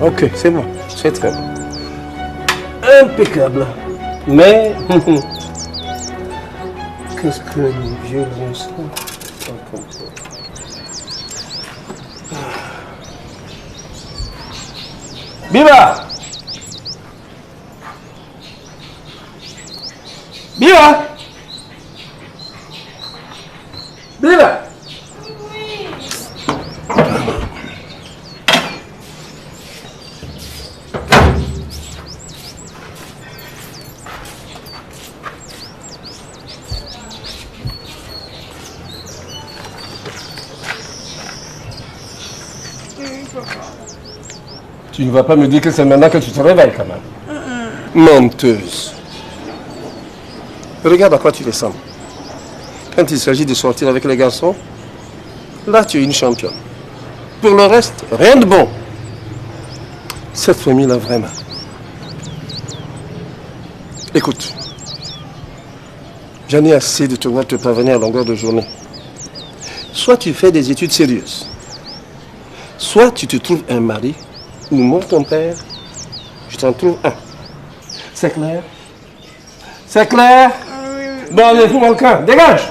Ok, c'est bon, c'est très bon. Impeccable. Mais, qu'est-ce que les violences sont? Biba! Biba! Biba! Tu ne vas pas me dire que c'est maintenant que tu te réveilles quand même. Menteuse. Regarde à quoi tu ressembles. Quand il s'agit de sortir avec les garçons, là tu es une championne. Pour le reste, rien de bon. Cette famille-là, vraiment. Écoute, j'en ai assez de te voir te parvenir à longueur de journée. Soit tu fais des études sérieuses, soit tu te trouves un mari, ou mon ton père, je t'en trouve un. C'est clair? C'est clair? Bon, allez, fous mon camp, dégage!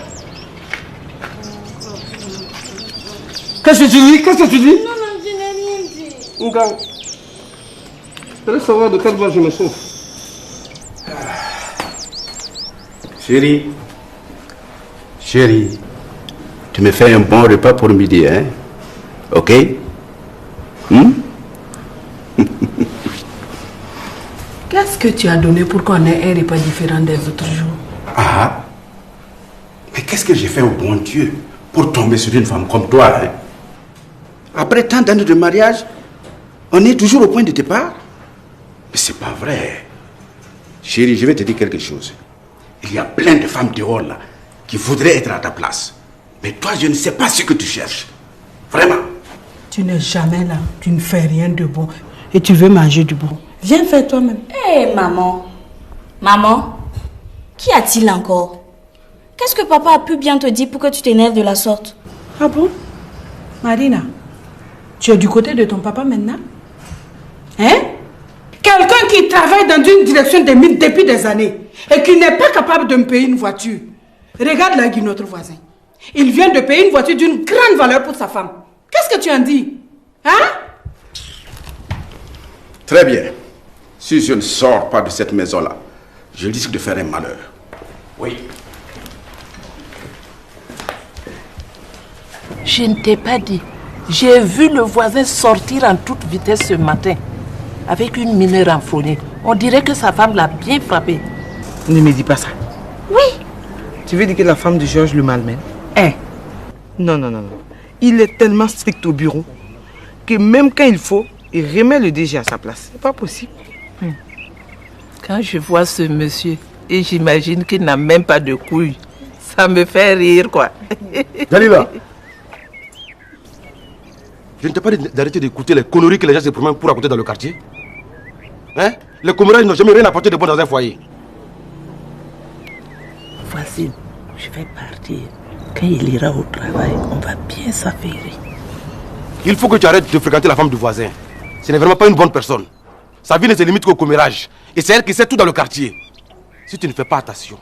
Qu'est-ce que tu dis? Qu'est-ce que tu dis? Non, non, je n'ai rien dit. Ngang. Je voudrais savoir de quelle voix je me souffre. Chérie, tu me fais un bon repas pour midi, hein? Ok? Qu'est-ce que tu as donné pour qu'on ait un repas différent des autres jours? Ah, mais qu'est-ce que j'ai fait au bon Dieu pour tomber sur une femme comme toi, hein? Après tant d'années de mariage, on est toujours au point de départ? Mais c'est pas vrai. Chérie, je vais te dire quelque chose. Il y a plein de femmes dehors là qui voudraient être à ta place. Mais toi, je ne sais pas ce que tu cherches. Vraiment. Tu n'es jamais là, tu ne fais rien de bon et tu veux manger du bon. Viens faire toi-même. Hé, maman. Maman, qu'y a-t-il encore? Qu'est-ce que papa a pu bien te dire pour que tu t'énerves de la sorte? Ah bon? Marina, tu es du côté de ton papa maintenant? Hein? Quelqu'un qui travaille dans une direction des mines depuis des années et qui n'est pas capable de me payer une voiture. Regarde là, Guy, notre voisin. Il vient de payer une voiture d'une grande valeur pour sa femme. Qu'est-ce que tu en dis? Hein? Très bien. Si je ne sors pas de cette maison-là, je risque de faire un malheur. Oui. Je ne t'ai pas dit. J'ai vu le voisin sortir en toute vitesse ce matin avec une mineure enflammée. On dirait que sa femme l'a bien frappé. Ne me dis pas ça. Oui. Tu veux dire que la femme de Georges le malmène? Hein? Non. Il est tellement strict au bureau que même quand il faut, il remet le DG à sa place. C'est pas possible. Quand je vois ce monsieur et j'imagine qu'il n'a même pas de couilles, ça me fait rire, quoi. Dalila, je ne t'ai pas dit d'arrêter d'écouter les conneries que les gens se promènent pour raconter dans le quartier. Hein? Les commérages n'ont jamais rien apporté de bon dans un foyer. Voisine, je vais partir. Quand il ira au travail, on va bien s'affairer. Il faut que tu arrêtes de fréquenter la femme du voisin. Ce n'est vraiment pas une bonne personne. Sa vie ne se limite qu'au commérage. Et c'est elle qui sait tout dans le quartier. Si tu ne fais pas attention,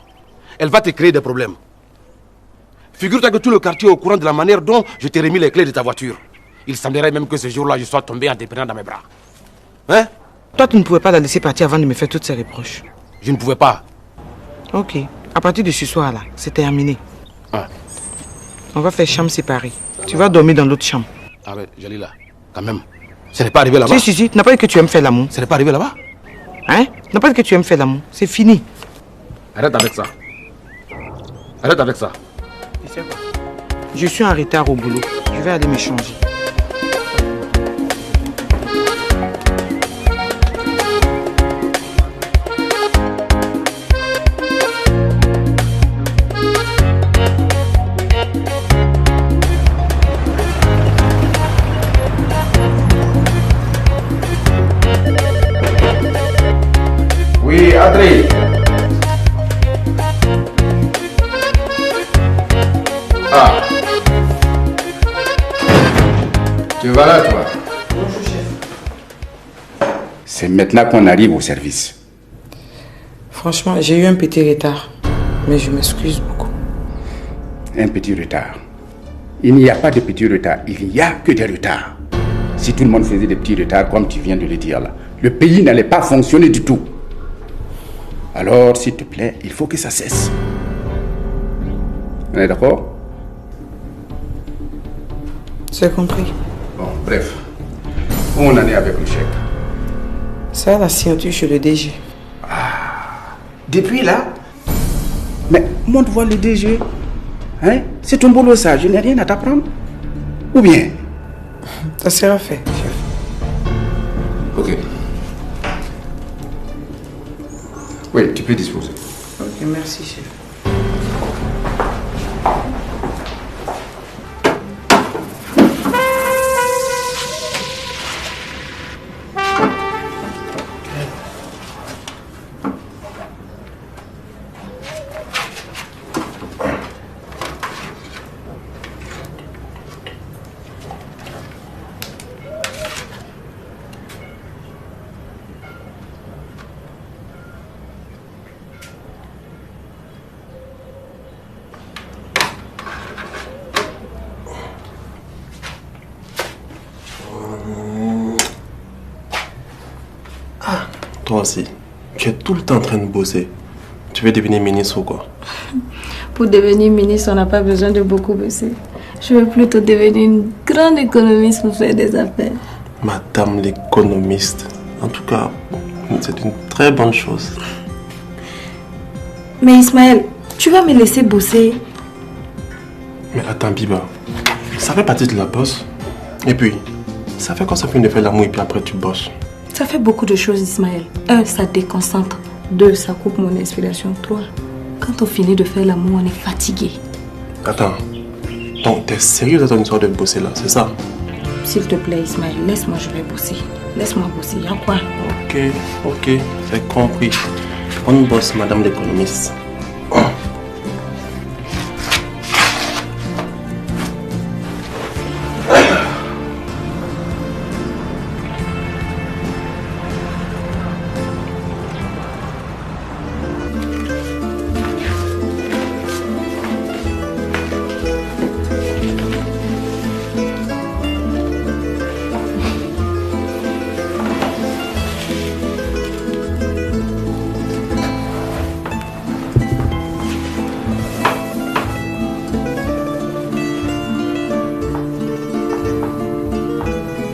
elle va te créer des problèmes. Figure-toi que tout le quartier est au courant de la manière dont je t'ai remis les clés de ta voiture. Il semblerait même que ce jour-là, je sois tombé en te prenant dans mes bras. Hein? Toi, tu ne pouvais pas la laisser partir avant de me faire toutes ces reproches. Je ne pouvais pas. Ok. À partir de ce soir-là, c'est terminé. Ah. On va faire chambre séparée. Tu vas dormir dans l'autre chambre. Ah mais Jalila, quand même. Ce n'est pas arrivé là-bas. Si. Tu n'as pas dit que tu aimes faire l'amour. Ce n'est pas arrivé là-bas. Hein? Tu n'as pas dit que tu aimes faire l'amour. C'est fini. Arrête avec ça. Arrête avec ça. Tu sais quoi? Je suis en retard au boulot. Je vais aller me changer. Oui, Adrien. voilà toi. Bonjour, chef. C'est maintenant qu'on arrive au service. Franchement, j'ai eu un petit retard. Mais je m'excuse beaucoup. Un petit retard. Il n'y a pas de petit retard, il n'y a que des retards. Si tout le monde faisait des petits retards, comme tu viens de le dire là, le pays n'allait pas fonctionner du tout. Alors, s'il te plaît, il faut que ça cesse. On est d'accord? J'ai compris. Bon, bref. Où on en est avec le chèque? Ça, la signature chez le DG. Depuis là? Mais montre voir le DG. Hein? C'est ton boulot ça, je n'ai rien à t'apprendre. Ou bien? Ça sera fait, chef. Ok. Oui, tu peux disposer. Ok, merci, chef. Toi aussi, tu es tout le temps en train de bosser. Tu veux devenir ministre ou quoi? Pour devenir ministre, on n'a pas besoin de beaucoup bosser. Je veux plutôt devenir une grande économiste pour faire des affaires. Madame l'économiste. En tout cas, c'est une très bonne chose. Mais Ismaël, tu vas me laisser bosser? Mais attends, Biba, ça fait partie de la bosse. Et puis, ça fait quoi ça fait de faire l'amour et puis après tu bosses? Ça fait beaucoup de choses, Ismaël. 1, ça déconcentre. 2, ça coupe mon inspiration. 3, quand on finit de faire l'amour, on est fatigué. Attends, donc t'es sérieux dans ton histoire de bosser là, c'est ça? S'il te plaît, Ismaël, laisse-moi, je vais bosser. Laisse-moi bosser, y'a quoi? Ok, j'ai compris. On bosse, madame l'économiste.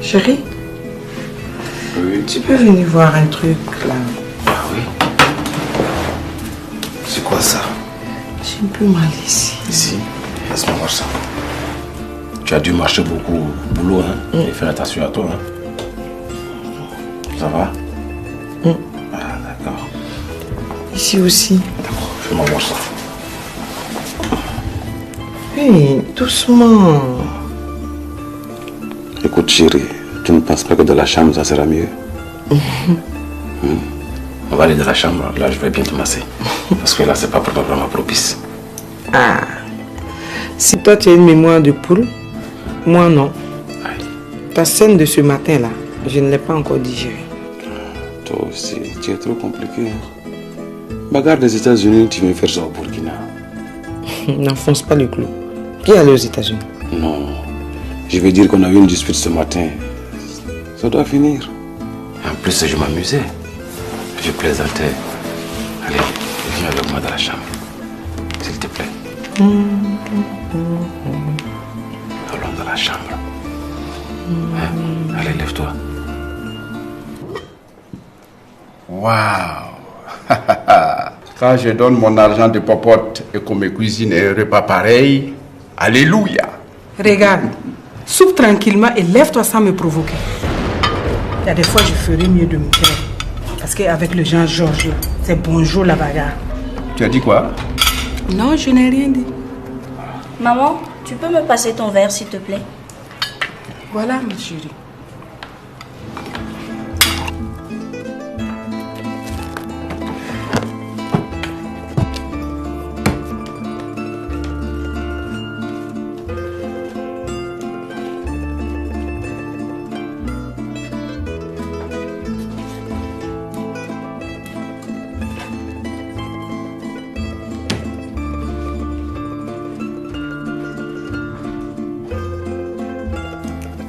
Chérie, Oui. tu peux venir voir un truc là? Ah oui. C'est quoi ça? J'ai un peu mal ici. Ici, laisse-moi voir ça. Tu as dû marcher beaucoup au boulot, hein? Et faire attention à toi, hein? Ça va? Ah, d'accord. Ici aussi. D'accord, fais-moi voir ça. Hey, doucement. Écoute, chérie, tu ne penses pas que dans la chambre, ça sera mieux? On va aller dans la chambre, là, je vais bien te masser. Parce que là, c'est pas probablement propice. Ah, si toi tu as une mémoire de poule, moi non. Aïe. Ta scène de ce matin-là, je ne l'ai pas encore digérée. Toi aussi, tu es trop compliqué. Bagarre des États-Unis, tu veux faire ça au Burkina? N'enfonce pas le clou. Qui est allé aux États-Unis? Non. Je veux dire qu'on a eu une dispute ce matin. Ça doit finir. En plus, je m'amusais. Je plaisantais. Allez, viens avec moi dans la chambre. S'il te plaît. Allons dans la chambre. Hein? Allez, lève-toi. Waouh! Quand je donne mon argent de popote et qu'on me cuisine un repas pareil, alléluia! Regarde, soupe tranquillement et lève-toi sans me provoquer. Il y a des fois, je ferais mieux de me taire. Parce qu'avec le genre Georges, c'est bonjour la bagarre. Tu as dit quoi? Non, je n'ai rien dit. Maman, tu peux me passer ton verre, s'il te plaît? Voilà, ma chérie.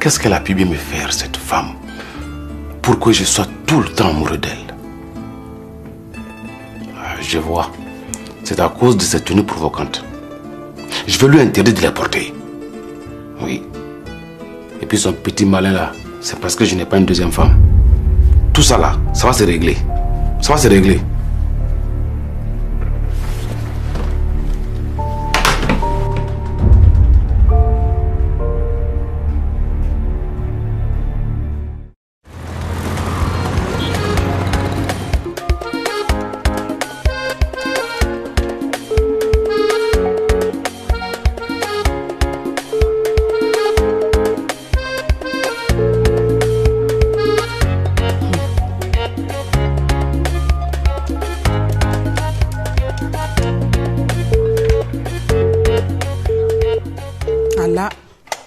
qu'est-ce qu'elle a pu bien me faire, cette femme, pour que je sois tout le temps amoureux d'elle? Je vois. C'est à cause de cette tenue provocante. Je vais lui interdire de la porter. Oui. Et puis son petit malin là, c'est parce que je n'ai pas une deuxième femme. Tout ça là, ça va se régler. Ça va se régler.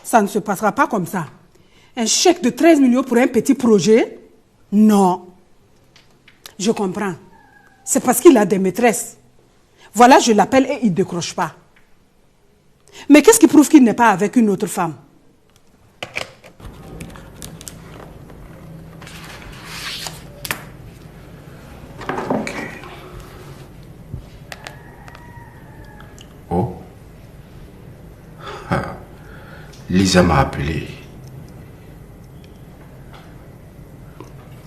Ça ne se passera pas comme ça. Un chèque de 13 millions pour un petit projet? Non. Je comprends. C'est parce qu'il a des maîtresses. Voilà, je l'appelle et il ne décroche pas. Mais qu'est-ce qui prouve qu'il n'est pas avec une autre femme? Ok. Oh. Lisa m'a appelé.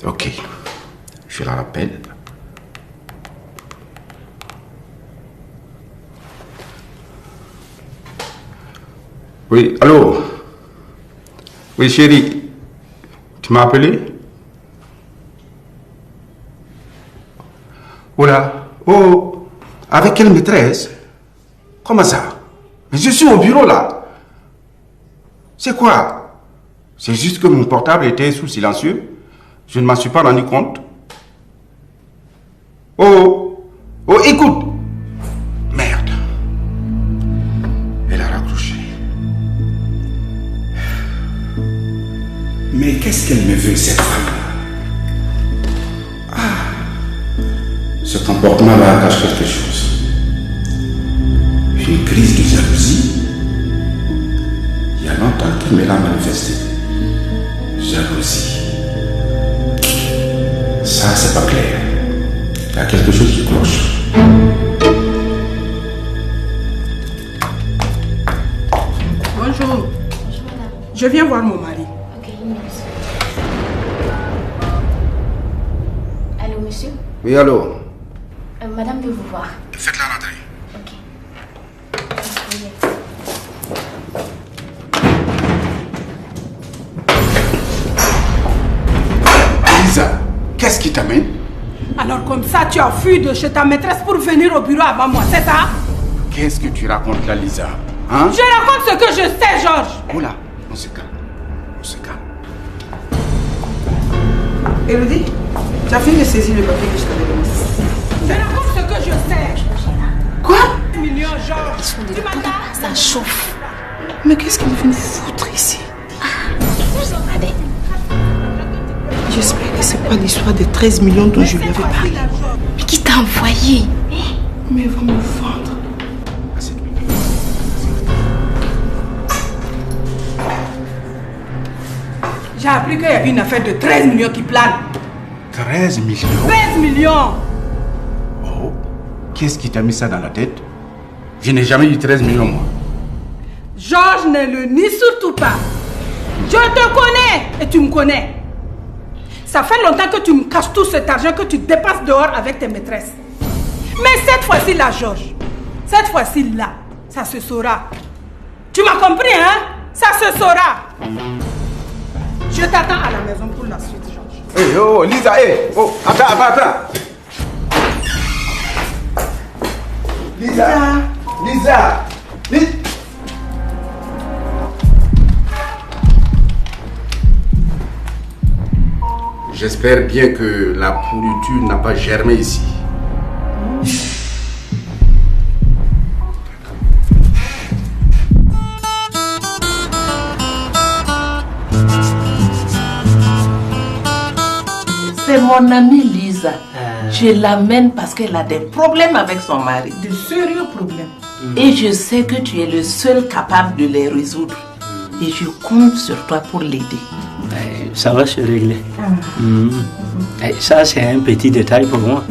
Ok, je la rappelle. Oui, allô? Oui, chérie, tu m'as appelé? Oh là, oh, avec quelle maîtresse? Comment ça? Mais je suis au bureau là. C'est quoi? C'est juste que mon portable était sous silencieux. Je ne m'en suis pas rendu compte. Oh, oh, écoute. Merde. Elle a raccroché. Mais qu'est-ce qu'elle me veut, cette femme? Ce comportement-là cache quelque chose. Une crise de jalousie. Il y a longtemps qu'elle me l'a manifesté. Jalousie. Ça, c'est pas clair. Il y a quelque chose qui cloche. Bonjour. Bonjour, madame. Je viens voir mon mari. Ok, une minute. Allô, monsieur? Oui, allô? Madame veut vous voir. Faites-la rentrer. Ok. Lisa, qu'est-ce qui t'amène? Alors comme ça, tu as fui de chez ta maîtresse pour venir au bureau avant moi, c'est ça? Qu'est-ce que tu racontes là, Lisa? Hein? Je raconte ce que je sais, Georges. Oh là, on se calme. On se calme. Élodie, tu as fini de saisir le papier que je t'avais donné. Je raconte ce que je sais. Quoi? Million, Georges. Tu m'entends? Ça chauffe. Mais qu'est-ce qu'il me vient foutre ici? Allez. J'espère que c'est pas l'histoire des 13 millions dont je lui avais parlé. Mais qui t'a envoyé? Mais ils vont me vendre. J'ai appris qu'il y a une affaire de 13 millions qui plane. 13 millions? 13 millions! Oh, qu'est-ce qui t'a mis ça dans la tête? Je n'ai jamais eu 13 millions, moi. Georges ne le nie surtout pas. Je te connais et tu me connais. Ça fait longtemps que tu me caches tout cet argent que tu dépenses dehors avec tes maîtresses. Mais cette fois-ci là, Georges, cette fois-ci là, ça se saura. Tu m'as compris, hein? Ça se saura. Je t'attends à la maison pour la suite, Georges. Hey, oh, Lisa, hey, oh, attends. Lisa. J'espère bien que la pourriture n'a pas germé ici. C'est mon amie Lisa. Je l'amène parce qu'elle a des problèmes avec son mari. De sérieux problèmes. Et je sais que tu es le seul capable de les résoudre. et je compte sur toi pour l'aider. Ça va se régler. Ça, c'est un petit détail pour moi.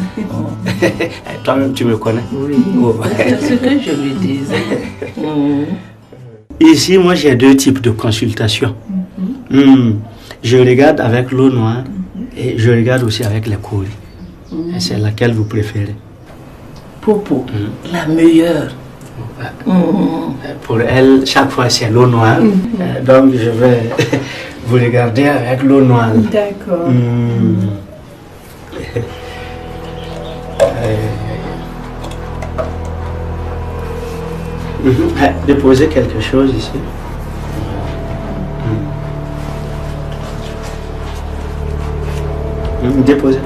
Toi-même, tu me connais. Oui, c'est ce que je lui disais. Ici, moi, j'ai 2 types de consultations. Je regarde avec l'eau noire et je regarde aussi avec les colis. C'est laquelle vous préférez? Popo, la meilleure. Pour elle, chaque fois, c'est l'eau noire. Donc, je vais vous regarder avec l'eau noire. D'accord. Déposez quelque chose ici. Déposez.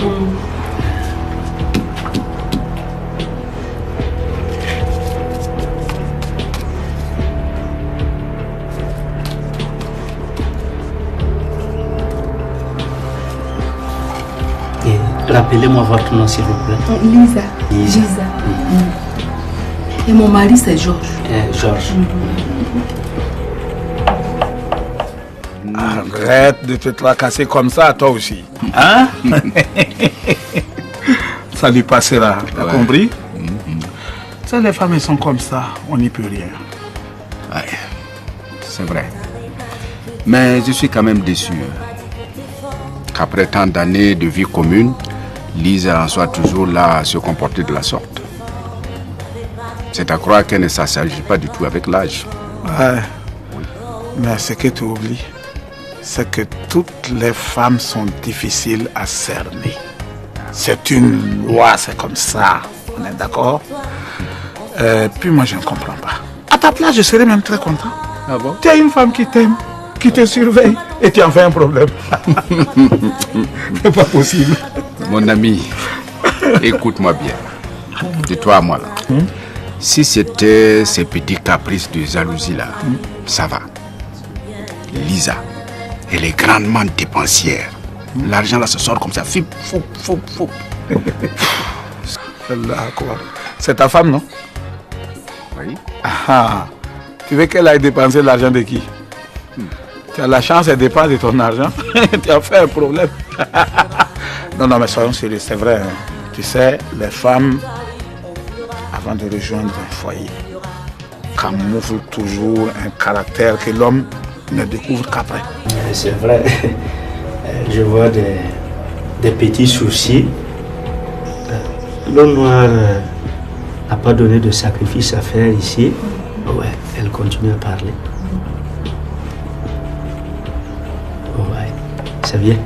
Et rappelez-moi votre nom, s'il vous plaît. Lisa. Lisa. Et mon mari, c'est Georges. Georges. Arrête de te tracasser comme ça, toi aussi. Hein? Ça lui passera, t'as compris? Ça, les femmes, elles sont comme ça, on n'y peut rien. Ouais, c'est vrai. Mais je suis quand même déçu qu'après tant d'années de vie commune, Lisa en soit toujours là à se comporter de la sorte. C'est à croire qu'elle ne s'assagit pas du tout avec l'âge. Ouais. Mais ce que tu oublies, c'est que toutes les femmes sont difficiles à cerner. C'est une loi, c'est comme ça. On est d'accord? Puis moi, je ne comprends pas. À ta place, je serais même très content. Ah bon? Tu as une femme qui t'aime, qui te surveille, et tu en fais un problème. C'est pas possible. Mon ami, écoute-moi bien. De toi à moi, là. Si c'était ces petits caprices de jalousie là, ça va. Lisa, elle est grandement dépensière. L'argent là se sort comme ça. Fou. C'est ta femme, non? Oui. Ah, tu veux qu'elle aille dépenser l'argent de qui? Tu as la chance, elle dépense de ton argent. Tu as fait un problème. Non, mais soyons sérieux, c'est vrai. Hein. Tu sais, les femmes, avant de rejoindre un foyer, camouflent toujours un caractère que l'homme ne découvre qu'après. C'est vrai. Je vois des petits soucis. L'eau noire n'a pas donné de sacrifice à faire ici. Ouais, elle continue à parler. Ouais, c'est bien.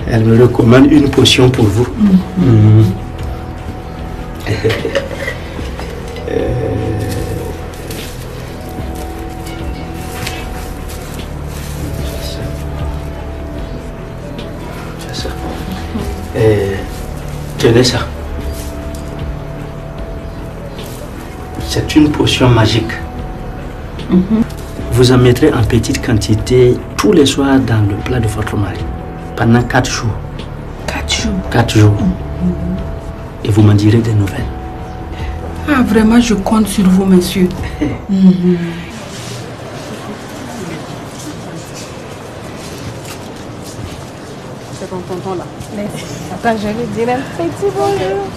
Elle me recommande une potion pour vous. Tenez ça. C'est une potion magique. Vous en mettrez en petite quantité tous les soirs dans le plat de votre mari. Pendant 4 jours. 4 jours. 4 jours. Et vous m'en direz des nouvelles. Ah, vraiment, je compte sur vous, monsieur. C'est ton tonton là. Attends, je lui dirai un petit bonjour.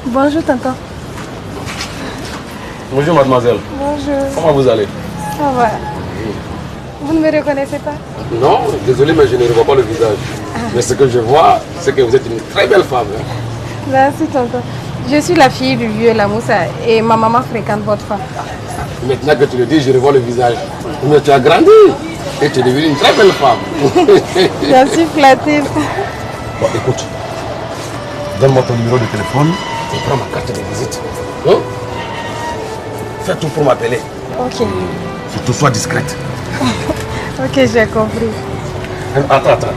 Bonjour, tonton. Bonjour mademoiselle. Bonjour. Comment vous allez? Ça va. Vous ne me reconnaissez pas? Non, désolé mais je ne revois pas le visage. Mais ce que je vois, c'est que vous êtes une très belle femme. Hein? Merci, tonton. Je suis la fille du vieux Lamoussa et ma maman fréquente votre femme. Maintenant que tu le dis, je revois le visage. Mais tu as grandi et tu es devenue une très belle femme. Je suis flattée. Bon, écoute, donne-moi ton numéro de téléphone et prends ma carte de visite. Hein? Fais tout pour m'appeler. Ok. Surtout sois discrète. Ok, j'ai compris. Attends.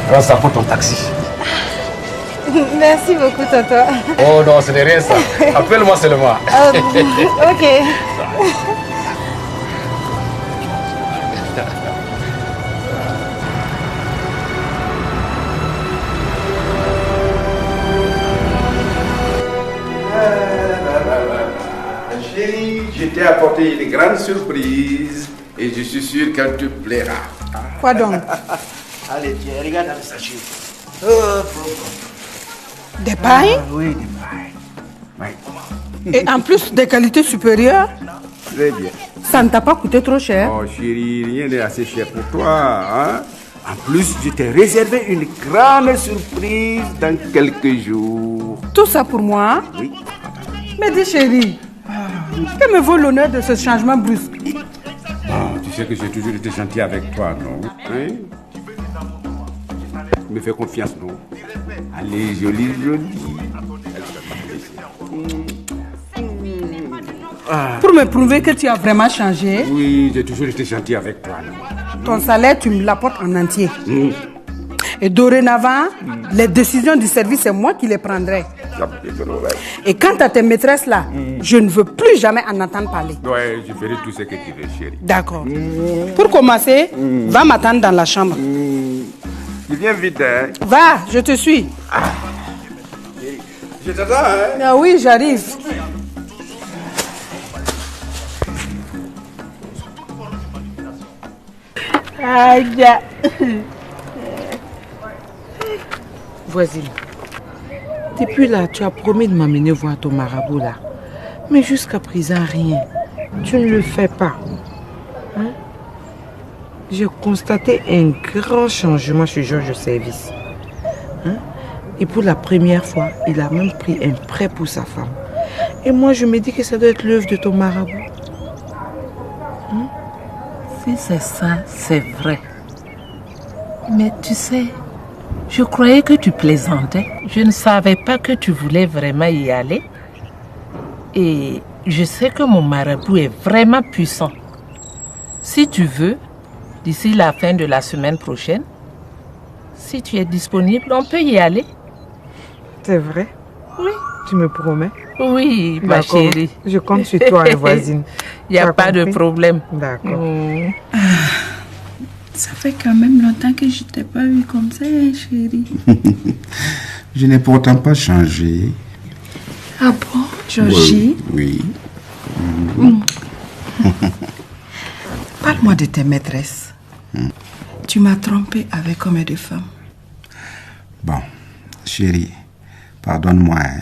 Prends ça pour ton taxi. Merci beaucoup, tonton. Oh non, ce n'est rien ça. Appelle-moi seulement. Ok. grande surprise et je suis sûr qu'elle te plaira. Quoi donc? Allez, tiens, regarde dans le sachet. Des pailles? Oui, des pailles. Oui. Et en plus des qualités supérieures? Très bien. Ça ne t'a pas coûté trop cher? Oh chérie, rien n'est assez cher pour toi. Hein? En plus, je t'ai réservé une grande surprise dans quelques jours. Tout ça pour moi? Oui. Mais dis chérie, que me vaut l'honneur de ce changement brusque? Oh, tu sais que j'ai toujours été gentil avec toi, non? Hein? Tu me fais confiance, non? Allez, jolie. Pour me prouver que tu as vraiment changé? Oui, j'ai toujours été gentil avec toi, non? Ton salaire, tu me l'apportes en entier. Et dorénavant, les décisions du service, c'est moi qui les prendrai. Et quant à tes maîtresses là, je ne veux plus jamais en entendre parler. Ouais, je ferai tout ce que tu veux, chérie. D'accord. Pour commencer, va m'attendre dans la chambre. Tu viens vite, hein? Va, je te suis. Je t'attends, hein? Ah oui, j'arrive. Aïe. Voisine, depuis là, tu as promis de m'amener voir ton marabout là. Mais jusqu'à présent, rien. Tu ne le fais pas. Hein? J'ai constaté un grand changement chez Georges au service. Hein? Et pour la première fois, il a même pris un prêt pour sa femme. Et moi, je me dis que ça doit être l'œuvre de ton marabout. Hein? Si c'est ça, c'est vrai. Mais tu sais, je croyais que tu plaisantais. Je ne savais pas que tu voulais vraiment y aller. Et je sais que mon marabout est vraiment puissant. Si tu veux, d'ici la fin de la semaine prochaine, si tu es disponible, on peut y aller. C'est vrai? Oui. Tu me promets? Oui, ma chérie. Je compte sur toi, voisine. Il n'y a pas de problème. D'accord. Ça fait quand même longtemps que je t'ai pas vu comme ça, chérie. Je n'ai pourtant pas changé. Ah bon, Georgie? Oui. Parle-moi de tes maîtresses. Tu m'as trompé avec combien de femmes? Bon, chérie, pardonne-moi, hein,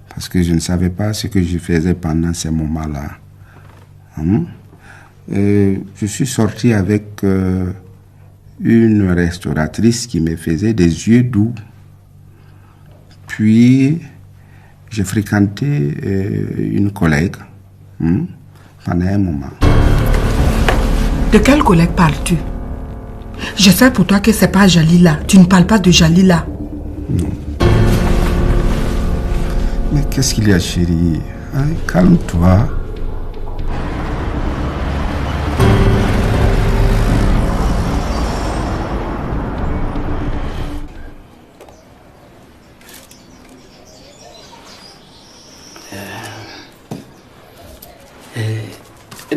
parce que je ne savais pas ce que je faisais pendant ces moments-là. Je suis sorti avec une restauratrice qui me faisait des yeux doux. Puis, j'ai fréquenté une collègue pendant un moment. De quelle collègue parles-tu? Je sais pour toi que c'est pas Jalila. Tu ne parles pas de Jalila. Non. Mais qu'est-ce qu'il y a, chérie? Hein, calme-toi.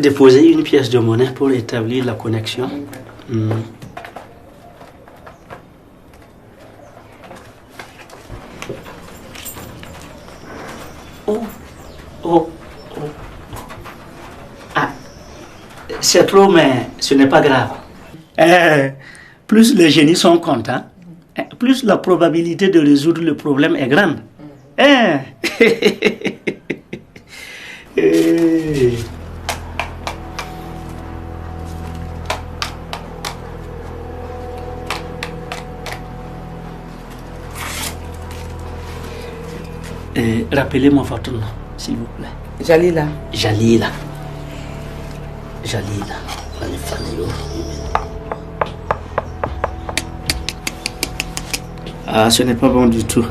Déposer une pièce de monnaie pour établir la connexion. Ah, c'est trop, mais ce n'est pas grave. Plus les génies sont contents, plus la probabilité de résoudre le problème est grande. Rappelez-moi votre nom, s'il vous plaît. Jalila. Jalila. Ah, ce n'est pas bon du tout.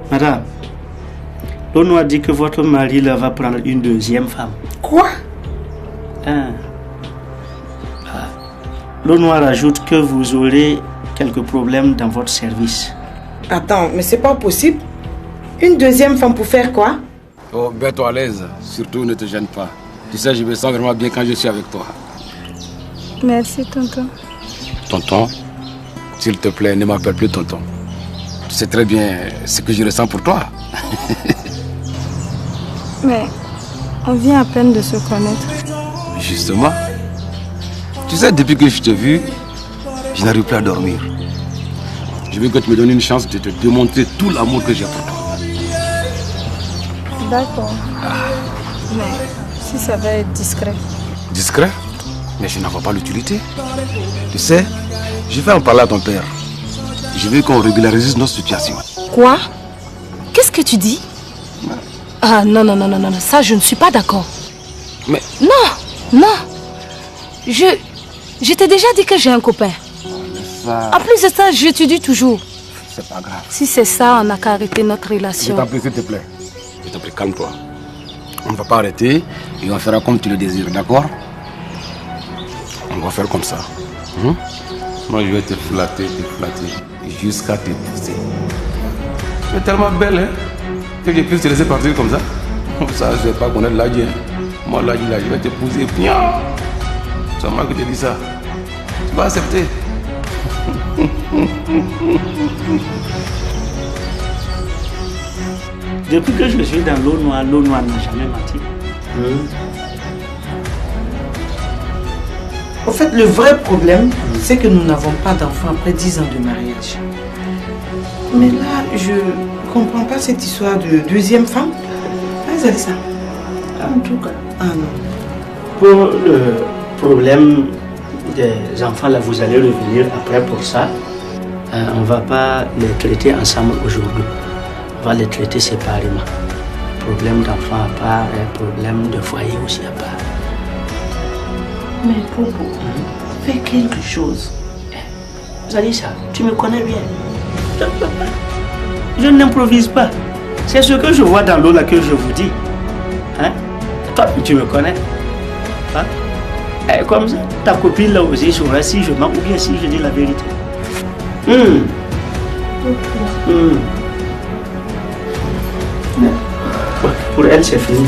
Madame, l'on a dit que votre mari là va prendre une deuxième femme. Quoi? L'on rajoute que vous aurez quelques problèmes dans votre service. Attends, mais c'est pas possible. Une deuxième femme pour faire quoi? Oh, mets-toi à l'aise. Surtout, ne te gêne pas. Tu sais, je me sens vraiment bien quand je suis avec toi. Merci, tonton. Tonton, s'il te plaît, ne m'appelle plus tonton. Tu sais très bien ce que je ressens pour toi. Mais On vient à peine de se connaître. Justement. Tu sais, depuis que je t'ai vu, je n'arrive plus à dormir. Je veux que tu me donnes une chance de te démontrer tout l'amour que j'ai pour toi. D'accord. Mais si ça va être discret. Discret? Mais je n'en vois pas l'utilité. Tu sais, je vais en parler à ton père. Je veux qu'on régularise notre situation. Quoi? Qu'est-ce que tu dis? Ah non, non, non, non, non, ça je ne suis pas d'accord. Mais... Non, non. Je t'ai déjà dit que j'ai un copain. Ça... En plus de ça, j'étudie toujours. C'est pas grave. Si c'est ça, on n'a qu'à arrêter notre relation. Je t'en prie, s'il te plaît. Je t'en prie, calme-toi. On ne va pas arrêter et on fera comme tu le désires, d'accord? On va faire comme ça. Moi, je vais te flatter, jusqu'à t'épouser. Tu es tellement belle, hein, que je puisse te laisser partir comme ça. Ça, je ne vais pas connaître l'Adi. Moi, l'Adi, là, je vais t'épouser. C'est moi qui te dis ça. Tu vas accepter. Depuis que je suis dans l'eau noire n'a jamais menti. En fait, le vrai problème, c'est que nous n'avons pas d'enfants après 10 ans de mariage. Mais là, je comprends pas cette histoire de deuxième femme. Ah, c'est ça. En tout cas. Ah non. Pour le problème des enfants, là, vous allez revenir après pour ça. On ne va pas les traiter ensemble aujourd'hui. On va les traiter séparément. Problème d'enfants à part et problème de foyer aussi à part. Mais Popo, fais quelque chose. Zalissa, tu me connais bien. Je n'improvise pas. C'est ce que je vois dans l'eau là que je vous dis. Hein? Toi, tu me connais. Hein? Et comme ça, ta copine là aussi saura si je mens ou bien si je dis la vérité. Pour elle, c'est fini.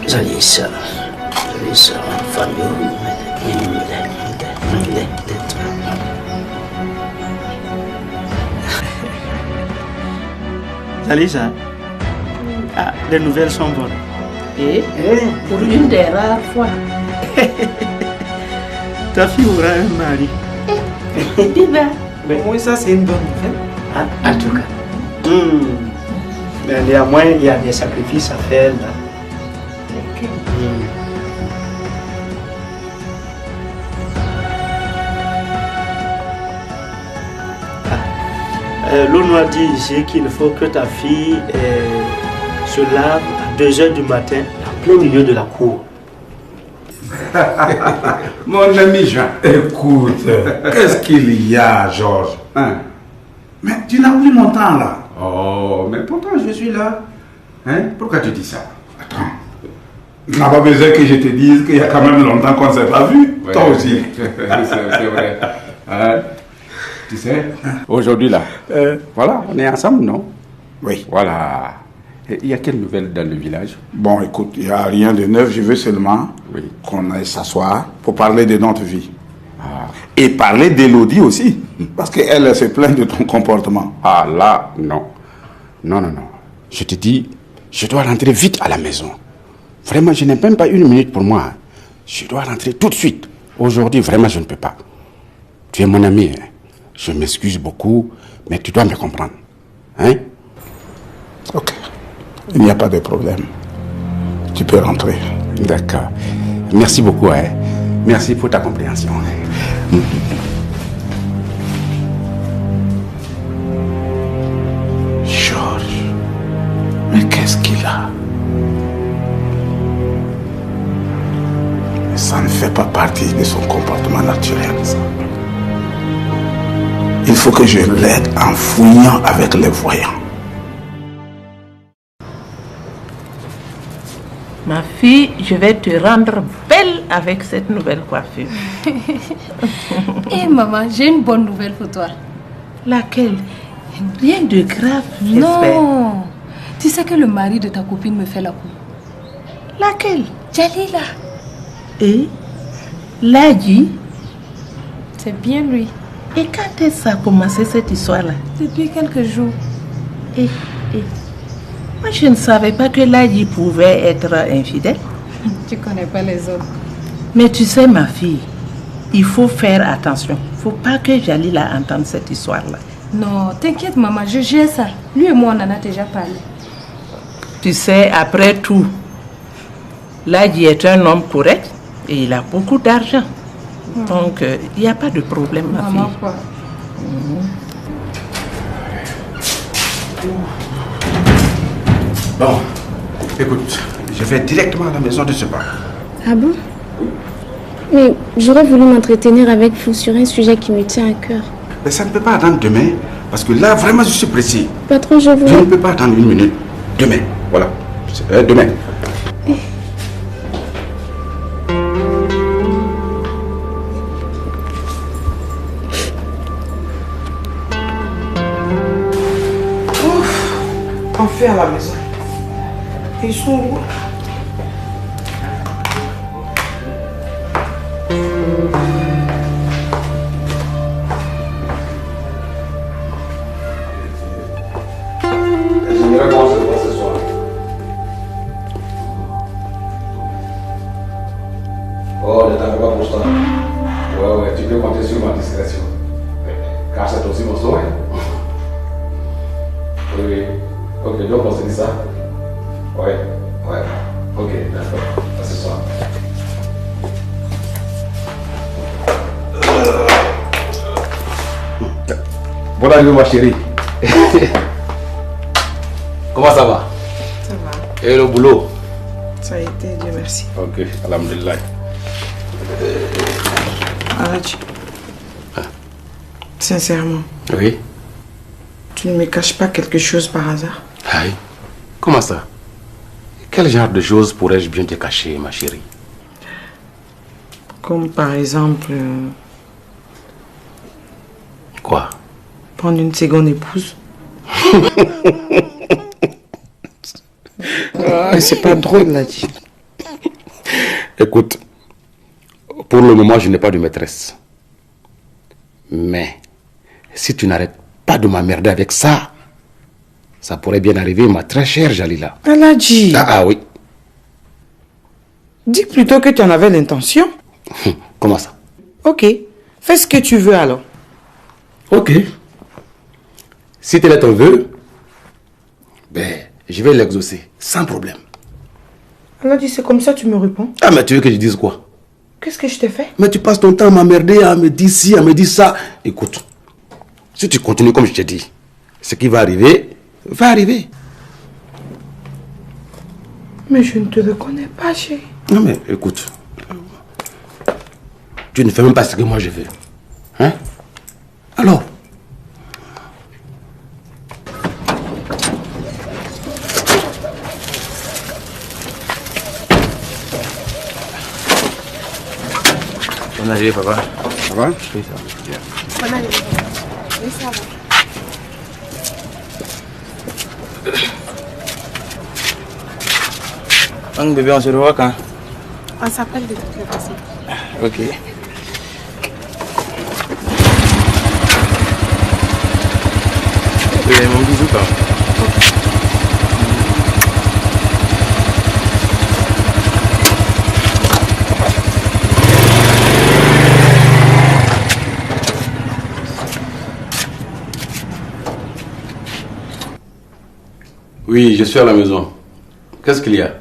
Zalissa, famille. Zalissa, les nouvelles sont bonnes. Et pour une des rares fois. Ta fille aura un mari. Oui, ça c'est une bonne nouvelle. En tout cas. Mais néanmoins, il y a des sacrifices à faire là. L'eau noire dit ici qu'il faut que ta fille se lave à 2 h du matin en plein milieu de la cour. Mon ami Jean, écoute, qu'est-ce qu'il y a, Georges? Mais tu n'as plus mon temps là. Oh, mais pourtant je suis là. Pourquoi tu dis ça? Attends. Tu n'as pas besoin que je te dise qu'il y a quand même longtemps qu'on ne s'est pas vu. Ouais, toi aussi. C'est vrai. Tu sais, aujourd'hui là, voilà, on est ensemble, non? Oui. Voilà. Il y a quelle nouvelle dans le village? Bon, écoute, il n'y a rien de neuf. Je veux seulement qu'on aille s'asseoir pour parler de notre vie. Et parler d'Élodie aussi. Parce qu'elle se plaint de ton comportement. Ah là, non. Non. Je te dis, je dois rentrer vite à la maison. Vraiment, je n'ai même pas 1 minute pour moi. Je dois rentrer tout de suite. Aujourd'hui, vraiment, je ne peux pas. Tu es mon ami, hein? Je m'excuse beaucoup, mais tu dois me comprendre. Hein? Ok. Il n'y a pas de problème. Tu peux rentrer. D'accord. Merci beaucoup, hein? Merci pour ta compréhension. Georges, mais qu'est-ce qu'il a? Ça ne fait pas partie de son comportement naturel, ça. Il faut que je l'aide en fouillant avec les voyants. Ma fille, je vais te rendre belle avec cette nouvelle coiffure. Eh maman, j'ai une bonne nouvelle pour toi. Laquelle? Rien de grave, j'espère. Non, Tu sais que le mari de ta copine me fait la cour. Laquelle? Jalila. Et Ladji? C'est bien lui. Et quand est-ce que ça a commencé cette histoire-là? Depuis quelques jours. Moi, je ne savais pas que Ladji pouvait être infidèle. Tu connais pas les autres. Mais tu sais, ma fille, il faut faire attention. Il ne faut pas que Jalila entende cette histoire-là. Non, t'inquiète maman, je gère ça. Lui et moi, on en a déjà parlé. Tu sais, après tout, Ladji est un homme correct et il a beaucoup d'argent. Donc, il n'y a pas de problème, ma Maman, fille. quoi? Bon, écoute, je vais directement à la maison de ce pas. Ah bon? Mais j'aurais voulu m'entretenir avec vous sur un sujet qui me tient à cœur. Mais ça ne peut pas attendre demain, parce que là, vraiment, je suis précis. Patron, je Je ne peux pas attendre une minute. Demain, voilà. Demain. On fait à la maison. Ils sont où? Oh, ne t'en fais pas pour ça. Ouais, tu peux compter sur ma discrétion. Car c'est aussi mon souhait. Oui. Ok, donc on se dit ça. Ouais. Ok, d'accord. À ce soir. Bonne année, ma chérie. Comment ça va? Ça va. Et le boulot? Ça a été, Dieu merci. Ok, alhamdulillah. Aladji, sincèrement, Oui. tu ne me caches pas quelque chose par hasard? Aïe. Comment ça? Quel genre de choses pourrais-je bien te cacher, ma chérie? Comme par exemple... Quoi? Prendre une seconde épouse. C'est pas drôle, Ladji. Écoute, pour le moment, je n'ai pas de maîtresse. Mais, si tu n'arrêtes pas de m'emmerder avec ça, ça pourrait bien arriver, ma très chère Jalila. Aladji. Ah oui. Dis plutôt que tu en avais l'intention. Comment ça? Ok, fais ce que tu veux alors. Ok. Si tel est ton vœu, ben, je vais l'exaucer, sans problème. Aladji, c'est comme ça que tu me réponds? Ah, mais tu veux que je dise quoi? Qu'est-ce que je t'ai fait? Mais tu passes ton temps à m'emmerder, à me dire ci, à me dire ça. Écoute, si tu continues comme je t'ai dit, ce qui va arriver, va arriver. Mais je ne te reconnais pas, chérie. Non mais écoute, tu ne fais même pas ce que moi je veux. Hein? Alors? Bonne année, papa. Ça va? Oui, ça va. Bien. Bonne année. Oui, ça va. Donc, bébé, on se revoit quand? On s'appelle de toutes les façons. Ok. Mon bisou, quand? Oui, je suis à la maison. Qu'est-ce qu'il y a?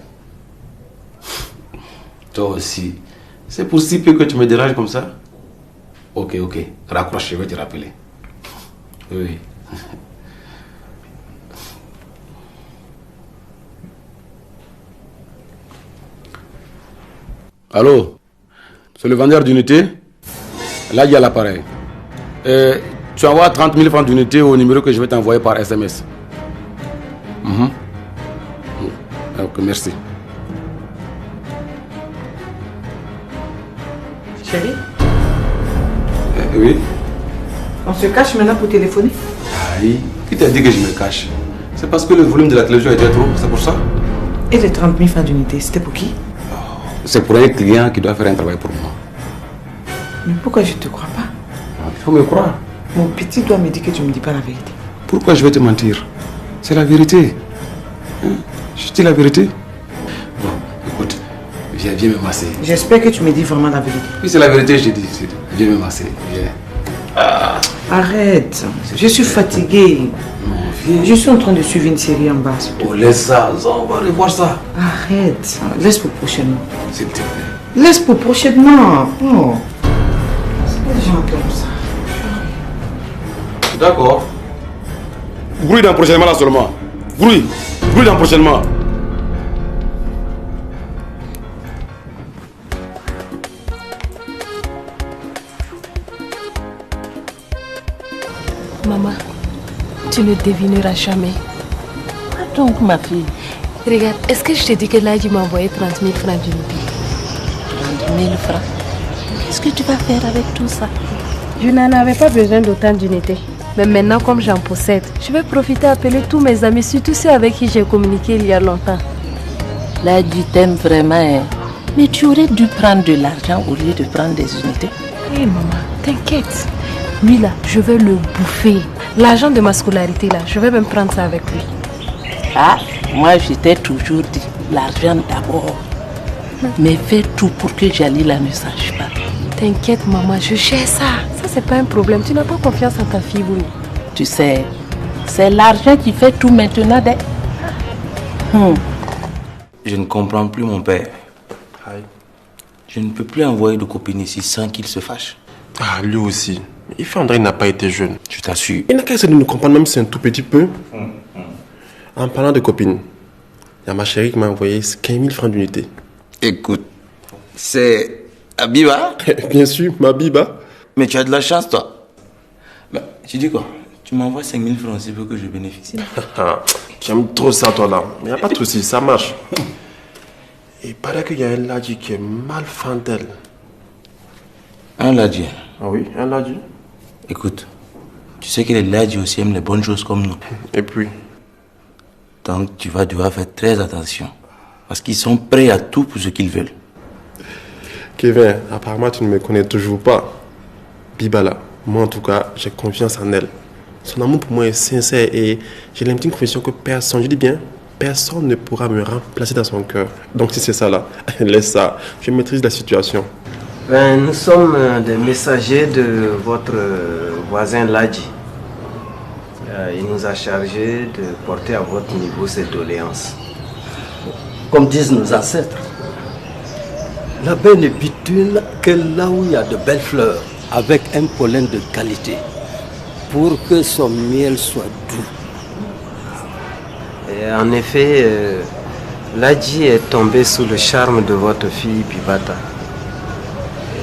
Toi aussi. C'est pour si peu que tu me déranges comme ça? Ok. Raccroche, je vais te rappeler. Oui. Allô? C'est le vendeur d'unité? Là, il y a l'appareil. Tu envoies 30 000 francs d'unité au numéro que je vais t'envoyer par SMS. Ok, merci. Chérie, Oui? on se cache maintenant pour téléphoner? Aïe, qui t'a dit que je me cache? C'est parce que le volume de la télévision était trop, c'est pour ça. Et les 30 000 francs d'unité, c'était pour qui? C'est pour un client qui doit faire un travail pour moi. Mais pourquoi je ne te crois pas? Il faut me croire. Mon petit doigt me dit que tu ne me dis pas la vérité. Pourquoi je vais te mentir? C'est la vérité. Je dis la vérité. Bon, écoute, viens me masser. J'espère que tu me dis vraiment la vérité. Oui, c'est la vérité, je te dis. Viens me masser, viens. Arrête, je suis fatiguée. Je suis en train de suivre une série en bas. Oh, laisse ça, on va revoir ça. Arrête, laisse pour prochainement. S'il te plaît. Laisse pour prochainement. Oh. C'est pas des gens comme ça. D'accord. Bruit dans prochainement là seulement. Bruit dans prochainement. Maman, tu ne devineras jamais. Quoi donc, ma fille? Regarde, est-ce que je te dis que là, il m'a envoyé 30 000 francs d'unité? 30 000 francs. Qu'est-ce que tu vas faire avec tout ça? Je n'en avais pas besoin d'autant d'unités. Mais maintenant, comme j'en possède, je vais profiter à appeler tous mes amis, surtout ceux avec qui j'ai communiqué il y a longtemps. Là, tu t'aimes vraiment, hein? Mais tu aurais dû prendre de l'argent au lieu de prendre des unités. Hé maman, t'inquiète. Lui là, je vais le bouffer. L'argent de ma scolarité là, je vais même prendre ça avec lui. Ah, moi je t'ai toujours dit, l'argent d'abord. Mais fais tout pour que Jalila ne sache pas. T'inquiète maman, je gère ça. Ça c'est pas un problème. Tu n'as pas confiance en ta fille, Bouni. Tu sais, c'est l'argent qui fait tout maintenant. Je ne comprends plus mon père. Je ne peux plus envoyer de copine ici sans qu'il se fâche. Ah, lui aussi. Il fait André n'a pas été jeune. Je t'assure. Il n'a qu'à essayer de nous comprendre même si c'est un tout petit peu. En parlant de copine, il y a ma chérie qui m'a envoyé 15 000 francs d'unité. Écoute, c'est Abiba? Bien sûr, ma Biba. Mais tu as de la chance, toi. Mais tu dis quoi? Tu m'envoies 5 000 francs si tu veux que je bénéficie. Tu aimes trop ça, toi, là. Mais il n'y a pas de souci, ça marche. Et il paraît qu'il y a un ladji qui est mal fan d'elle. Un ladji? Ah oui, un ladji. Écoute, tu sais que les ladji aussi aiment les bonnes choses comme nous. Et puis? Donc tu vas devoir faire très attention. Parce qu'ils sont prêts à tout pour ce qu'ils veulent. Kevin, apparemment tu ne me connais toujours pas. Bibala, moi en tout cas, j'ai confiance en elle. Son amour pour moi est sincère et j'ai l'intime conviction que personne, je dis bien, personne ne pourra me remplacer dans son cœur. Donc si c'est ça là, laisse ça, je maîtrise la situation. Ben, nous sommes des messagers de votre voisin Ladji. Il nous a chargé de porter à votre niveau cette doléance. Comme disent nos ancêtres, la baie ne bitule que là où il y a de belles fleurs, avec un pollen de qualité, pour que son miel soit doux. Et en effet, Ladji est tombé sous le charme de votre fille Bibata.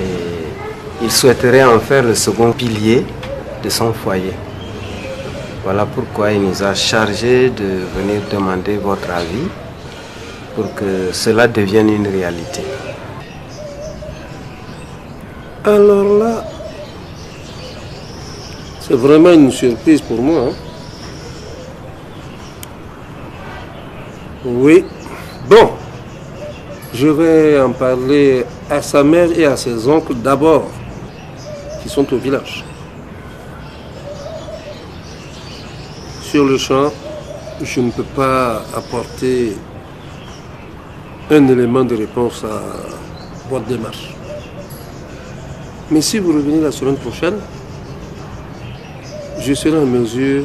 Et il souhaiterait en faire le second pilier de son foyer. Voilà pourquoi il nous a chargé de venir demander votre avis pour que cela devienne une réalité. Alors là, c'est vraiment une surprise pour moi. Hein? Oui. Bon, je vais en parler à sa mère et à ses oncles d'abord, qui sont au village. Sur le champ, je ne peux pas apporter un élément de réponse à votre démarche. Mais si vous revenez la semaine prochaine, je serai en mesure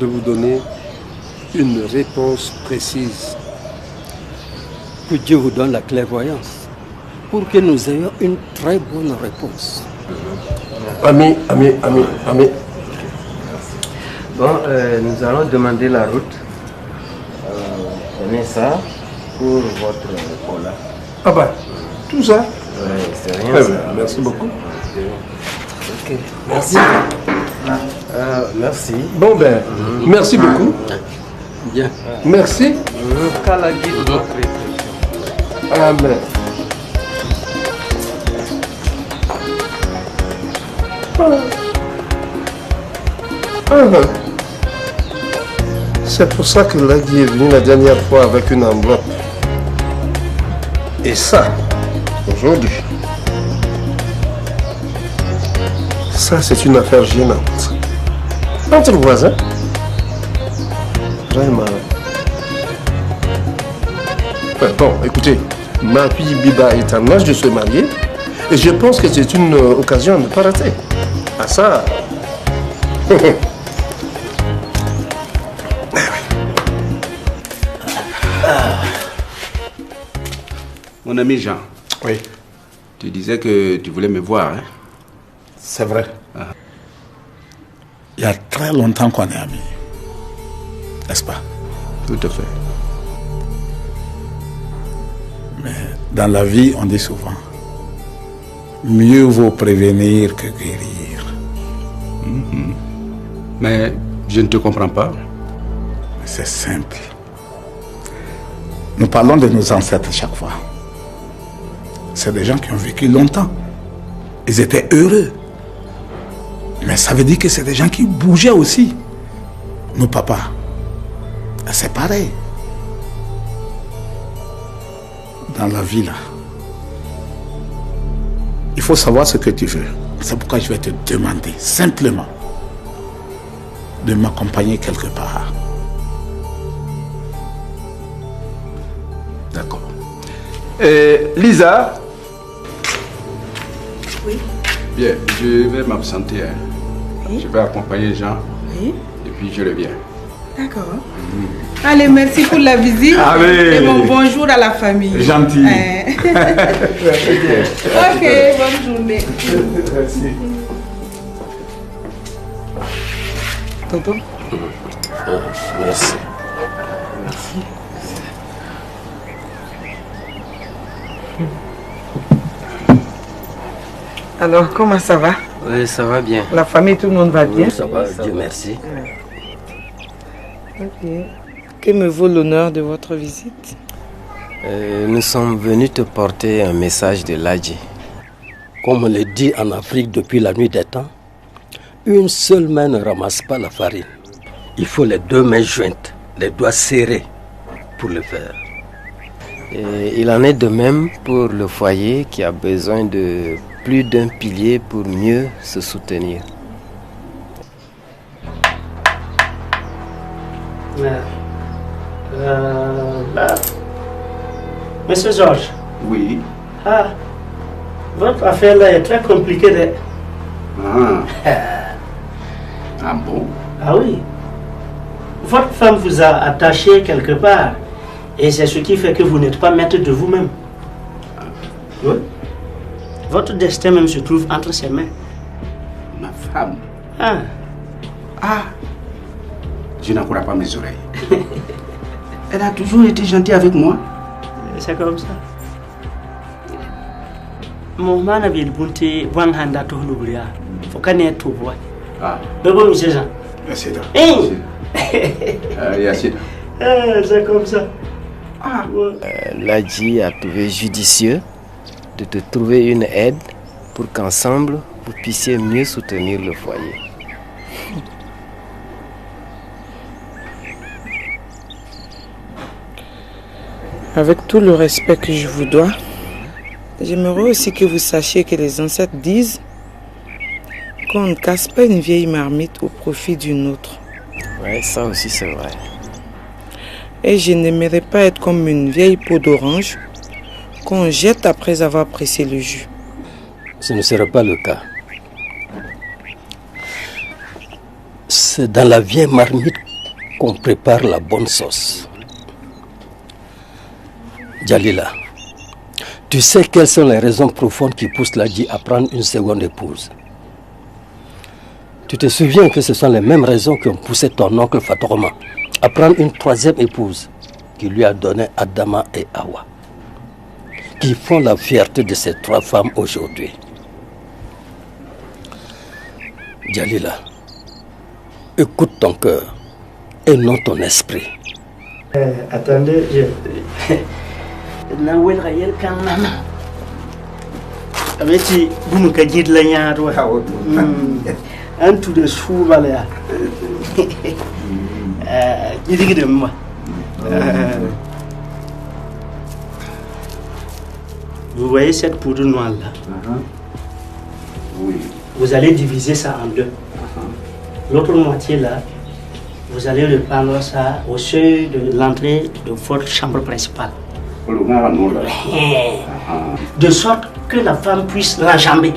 de vous donner une réponse précise. Que Dieu vous donne la clairvoyance pour que nous ayons une très bonne réponse. Ami. Bon, nous allons demander la route. Prenez ça pour votre cola. Ah bah, tout ça? Oui, c'est rien ça. Merci beaucoup. Ok, merci. Merci. Bon ben, merci beaucoup. Bien. Merci. Qu'Allah guide votre réflexion. Amen. C'est pour ça que Lagui est venu la dernière fois avec une enveloppe. Et ça, aujourd'hui, ça c'est une affaire gênante. Entre voisins, vraiment. Bon, écoutez, ma fille Biba est en âge de se marier et je pense que c'est une occasion à ne pas rater. Ah ça. Mon ami Jean. Oui. Tu disais que tu voulais me voir, hein? C'est vrai. Il y a très longtemps qu'on est amis. N'est-ce pas? Tout à fait. Mais dans la vie, on dit souvent, mieux vaut prévenir que guérir. Mais je ne te comprends pas. C'est simple. Nous parlons de nos ancêtres chaque fois. C'est des gens qui ont vécu longtemps. Ils étaient heureux. Mais ça veut dire que c'est des gens qui bougeaient aussi. Nos papas, c'est pareil. Dans la vie, là, il faut savoir ce que tu veux. C'est pourquoi je vais te demander, simplement, de m'accompagner quelque part. D'accord. Lisa? Oui. Bien, je vais m'absenter. Hein. Oui. Je vais accompagner Jean. Oui. Et puis je reviens. D'accord. Allez, merci pour la visite. Allez. Et bon bonjour à la famille. Gentil. Ok, bonne journée. Merci. Tonton? Merci. Merci. Alors, comment ça va? Oui, ça va bien. La famille, tout le monde va bien? Oui, ça va, Dieu merci. Ok. Que me vaut l'honneur de votre visite? Nous sommes venus te porter un message de Ladji. Comme on le dit en Afrique depuis la nuit des temps, une seule main ne ramasse pas la farine. Il faut les deux mains jointes, les doigts serrés pour le faire. Et il en est de même pour le foyer qui a besoin de plus d'un pilier pour mieux se soutenir. Là. Monsieur Georges. Oui. Ah, votre affaire là est très compliquée. Ah bon? Ah oui. Votre femme vous a attaché quelque part. Et c'est ce qui fait que vous n'êtes pas maître de vous-même. Oui. Votre destin même se trouve entre ses mains. Ma femme? Ah. Ah. Je n'en crois pas mes oreilles. Elle a toujours été gentille avec moi. C'est comme ça. Mon man avait le bunté, bon handa to l'oublia. Faut qu'on ait tout voir. Ah. Mais bon, monsieur Jean. Merci. Merci. C'est comme ça. Ladji a trouvé judicieux de te trouver une aide pour qu'ensemble vous puissiez mieux soutenir le foyer. Avec tout le respect que je vous dois, j'aimerais aussi que vous sachiez que les ancêtres disent qu'on ne casse pas une vieille marmite au profit d'une autre. Ouais, ça aussi c'est vrai. Et je n'aimerais pas être comme une vieille peau d'orange qu'on jette après avoir pressé le jus. Ce ne serait pas le cas. C'est dans la vieille marmite qu'on prépare la bonne sauce. Djalila, tu sais quelles sont les raisons profondes qui poussent Ladji à prendre une seconde épouse? Tu te souviens que ce sont les mêmes raisons qui ont poussé ton oncle Fatoroma à prendre une troisième épouse qui lui a donné Adama et Hawa, qui font la fierté de ces trois femmes aujourd'hui. Djalila, écoute ton cœur et non ton esprit. Attendez, Nawel Rayel Kanana. Avec vous me dites la yaro. Un tout de sous valeur. de moi. Vous voyez cette poudre noire là? Oui. Vous allez diviser ça en deux. L'autre moitié là, vous allez répandre ça au seuil de l'entrée de votre chambre principale. De sorte que la femme puisse l'enjamber.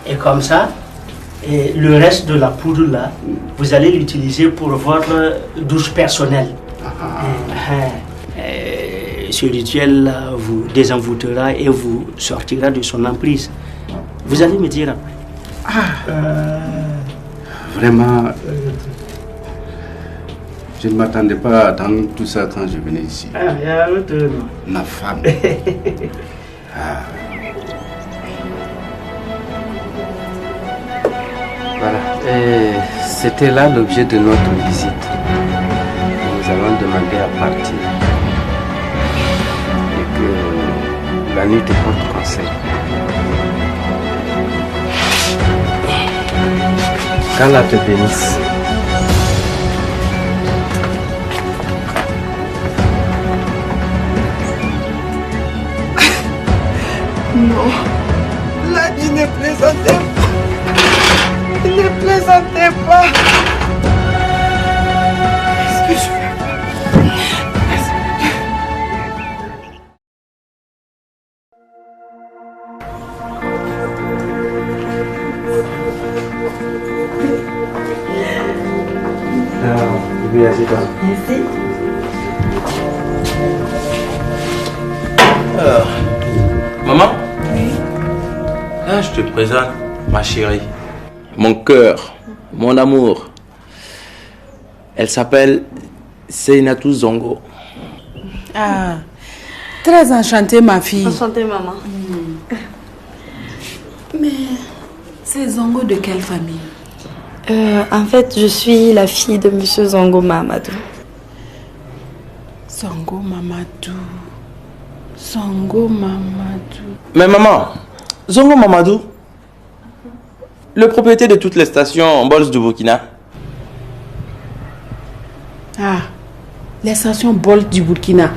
Et comme ça, et le reste de la poudre là, vous allez l'utiliser pour votre douche personnelle. Ce rituel là vous désenvoûtera et vous sortira de son emprise. Vous allez me dire après. Vraiment, je ne m'attendais pas à attendre tout ça quand je venais ici. Ma femme. Voilà. Et c'était là l'objet de notre visite. Nous allons demander à partir. Et que la nuit te porte conseil. Qu'Allah te bénisse. Non, là, il ne plaisantait pas. Il ne plaisantait pas. Qu'est-ce que je fais? Merci. Maman? Oui. Là, je te présente ma chérie, mon cœur, mon amour. Elle s'appelle Seinatou Zongo. Ah, très enchantée, ma fille. Enchantée, maman. Mais c'est Zongo de quelle famille? En fait, je suis la fille de Monsieur Zongo Mamadou. Zongo Mamadou. Zongo Mamadou. Mais maman, Zongo Mamadou, le propriétaire de toutes les stations en Bols du Burkina. Ah, les stations Bols du Burkina.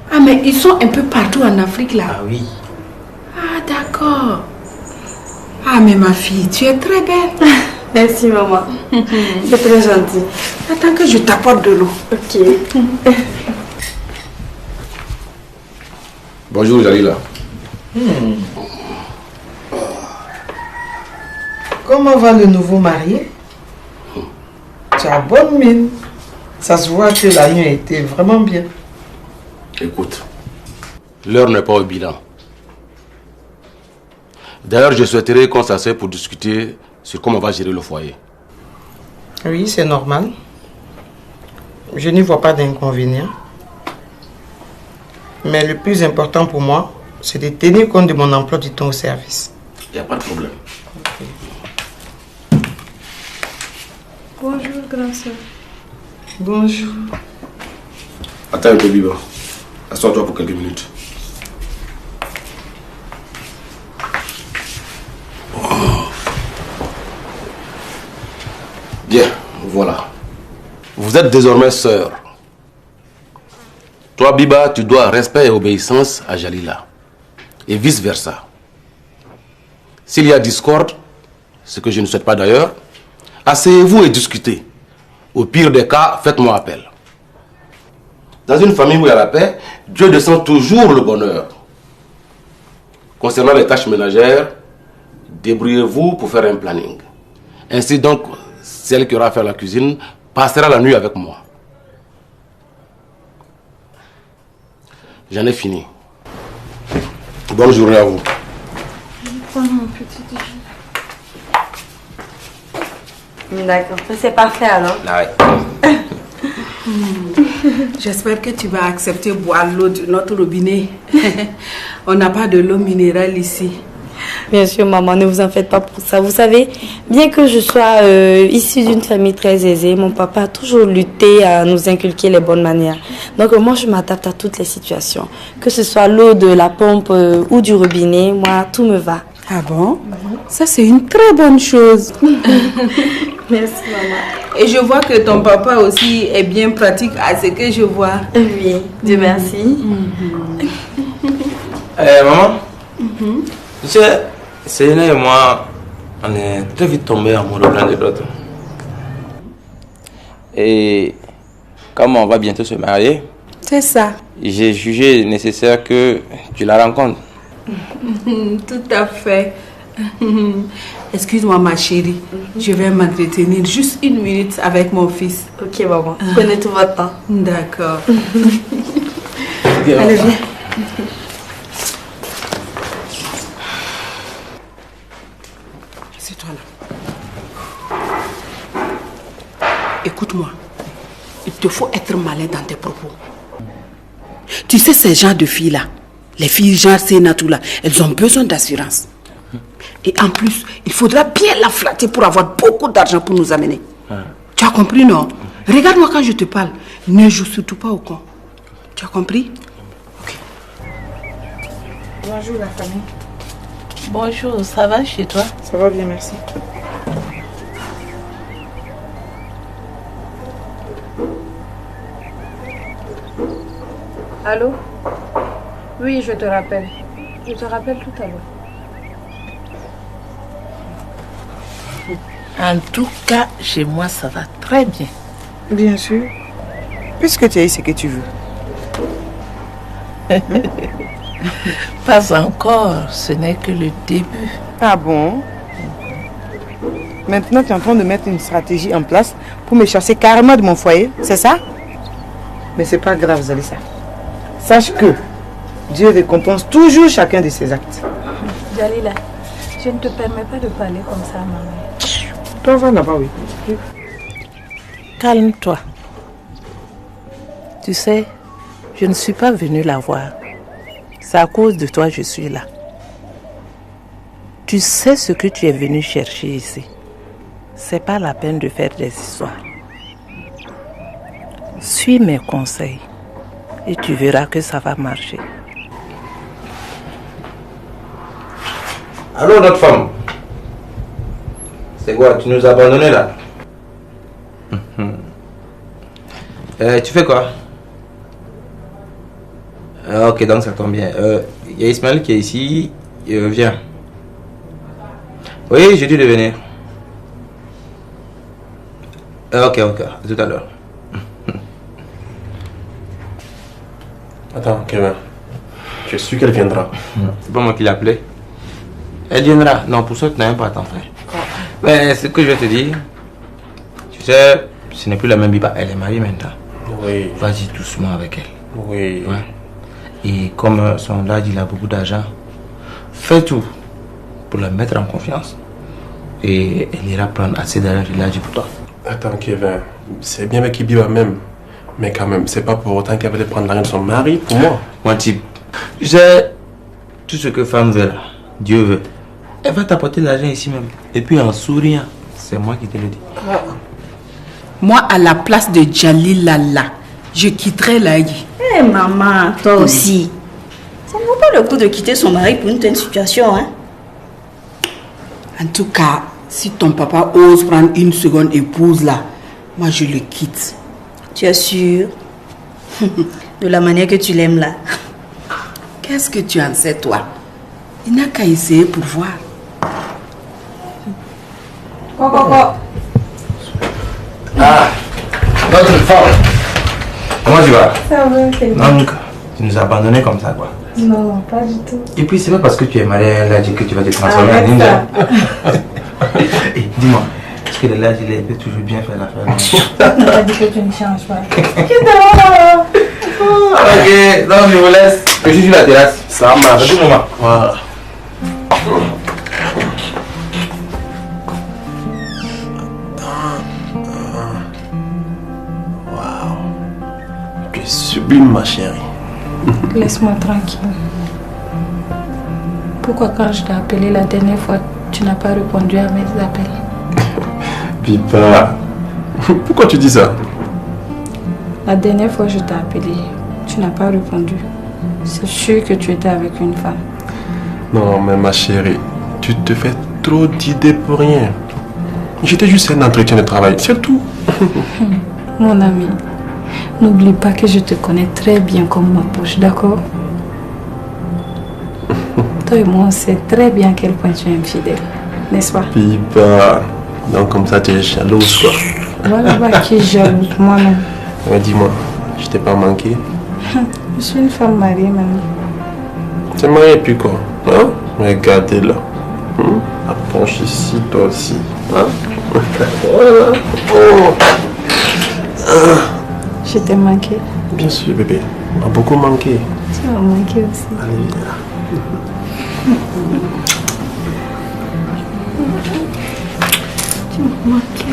Ah, mais ils sont un peu partout en Afrique là. Ah oui. Ah, d'accord. Ah, mais ma fille, tu es très belle. Merci, maman. C'est très gentil. Attends que je t'apporte de l'eau. Ok. Bonjour, Jalila. Comment va le nouveau marié? Tu as bonne mine. Ça se voit que la nuit a été vraiment bien. Écoute, l'heure n'est pas au bilan. D'ailleurs, je souhaiterais qu'on s'asseye pour discuter sur comment on va gérer le foyer. Oui, c'est normal. Je n'y vois pas d'inconvénient. Mais le plus important pour moi, c'est de tenir compte de mon emploi du temps au service. Il n'y a pas de problème. Bonjour, grand soeur. Bonjour. Attends un peu, Biba. Assois-toi pour quelques minutes. Bien, voilà. Vous êtes désormais sœurs. Toi, Biba, tu dois respect et obéissance à Jalila. Et vice-versa. S'il y a discorde, ce que je ne souhaite pas d'ailleurs, asseyez-vous et discutez. Au pire des cas, faites-moi appel. Dans une famille où il y a la paix, Dieu descend toujours le bonheur. Concernant les tâches ménagères, débrouillez-vous pour faire un planning. Ainsi donc, celle qui aura à faire la cuisine passera la nuit avec moi. J'en ai fini. Bonne journée à vous. Prends mon petit déjeuner. D'accord, c'est parfait alors. Ouais. J'espère que tu vas accepter boire l'eau de notre robinet. On n'a pas de l'eau minérale ici. Bien sûr, maman, ne vous en faites pas pour ça. Vous savez, bien que je sois issue d'une famille très aisée, mon papa a toujours lutté à nous inculquer les bonnes manières. Donc moi, je m'adapte à toutes les situations. Que ce soit l'eau de la pompe ou du robinet, moi, tout me va. Ah bon? Ça, c'est une très bonne chose. Merci, maman. Et je vois que ton papa aussi est bien pratique à ce que je vois. Oui, Dieu merci. Maman, tu sais, Céline et moi, on est très vite tombés amoureux l'un de l'autre. Et comme on va bientôt se marier, c'est ça. J'ai jugé nécessaire que tu la rencontres. Tout à fait. Excuse-moi ma chérie, je vais m'entretenir juste 1 minute avec mon fils. Ok maman, prenez tout votre temps. D'accord. Okay, allez viens. C'est toi là. Écoute-moi, il te faut être malin dans tes propos. Tu sais ces genres de filles là, les filles genre Sénatou là, elles ont besoin d'assurance. Et en plus, il faudra bien la flatter pour avoir beaucoup d'argent pour nous amener. Tu as compris, non? Regarde-moi quand je te parle. Ne joue surtout pas au con. Tu as compris? Ok. Bonjour la famille. Bonjour, ça va chez toi? Ça va bien, merci. Allô? Oui, je te rappelle. Je te rappelle tout à l'heure. En tout cas, chez moi, ça va très bien. Bien sûr. Puisque tu as eu ce que tu veux. Pas encore, ce n'est que le début. Ah bon? Maintenant, tu es en train de mettre une stratégie en place pour me chasser carrément de mon foyer, c'est ça? Mais c'est pas grave, Zalissa. Sache que Dieu récompense toujours chacun de ses actes. Jalila, je ne te permets pas de parler comme ça, maman. Toi, va là-bas, oui. Calme-toi. Tu sais, je ne suis pas venue la voir. C'est à cause de toi que je suis là. Tu sais ce que tu es venu chercher ici. C'est pas la peine de faire des histoires. Suis mes conseils et tu verras que ça va marcher. Allô, notre femme. C'est quoi? Tu nous as abandonnés là? Tu fais quoi? Ok, donc ça tombe bien. Il y a Ismaël qui est ici. Viens. Oui, j'ai dû venir. Ok, à tout à l'heure. Attends, Kevin. Je suis sûr qu'elle viendra. C'est pas moi qui l'ai appelée. Elle viendra. Non, pour ça, tu n'as même pas à t'en faire. Mais ce que je vais te dire, tu sais, ce n'est plus la même Biba. Elle est mariée maintenant. Oui. Vas-y doucement avec elle. Oui. Ouais. Et comme son lad, il a beaucoup d'argent, fais tout pour la mettre en confiance. Et elle ira prendre assez d'argent de l'âge pour toi. Attends, Kevin. C'est bien avec Biba même. Mais quand même, c'est pas pour autant qu'elle va prendre l'argent de son mari pour moi. Mon type, tu sais, tout ce que femme veut, Dieu veut. Elle va t'apporter l'argent ici même. Et puis en souriant, c'est moi qui te le dis. Moi, à la place de Jalila là, je quitterai l'Aïe. Eh maman, toi aussi. Ça ne vaut pas le coup de quitter son mari pour une telle situation, hein? En tout cas, si ton papa ose prendre une seconde épouse là, moi je le quitte. Tu es sûre? De la manière que tu l'aimes là. Qu'est-ce que tu en sais toi? Il n'a qu'à essayer pour voir. Ah, notre femme. Comment tu vas? Ça va, c'est bien. Donc, tu nous as abandonnés comme ça, quoi. Non, pas du tout. Et puis, c'est pas parce que tu es marié à l'âge que tu vas te transformer en ninja. Et dis-moi, est-ce que l'âge, il peut toujours bien faire l'affaire? On t'a dit que tu ne changes pas. Ok, donc je vous laisse. Je suis sur la terrasse. Ça marche. À tout moment. Voilà. Tu es sublime, ma chérie. Laisse-moi tranquille. Pourquoi quand je t'ai appelé la dernière fois, tu n'as pas répondu à mes appels? Biba, pourquoi tu dis ça? La dernière fois je t'ai appelé, tu n'as pas répondu. C'est sûr que tu étais avec une femme. Non, mais ma chérie, Tu te fais trop d'idées pour rien. J'étais juste un entretien de travail, c'est tout. Mon ami, n'oublie pas que je te connais très bien comme ma poche, d'accord? Toi et moi, on sait très bien à quel point tu es infidèle, n'est-ce pas? Pipa, donc comme ça tu es jalouse quoi. Voilà qui est jalouse, moi-même. Ouais, dis-moi, je t'ai pas manqué? Je suis une femme mariée, mamie. T'es mariée puis quoi? Hein? Regardez-la. Approche ici toi aussi. Hein? Voilà. Oh. Je t'ai manqué. Bien sûr bébé, on a beaucoup manqué. Tu m'as manqué aussi. Allez, viens là. Tu m'as manqué.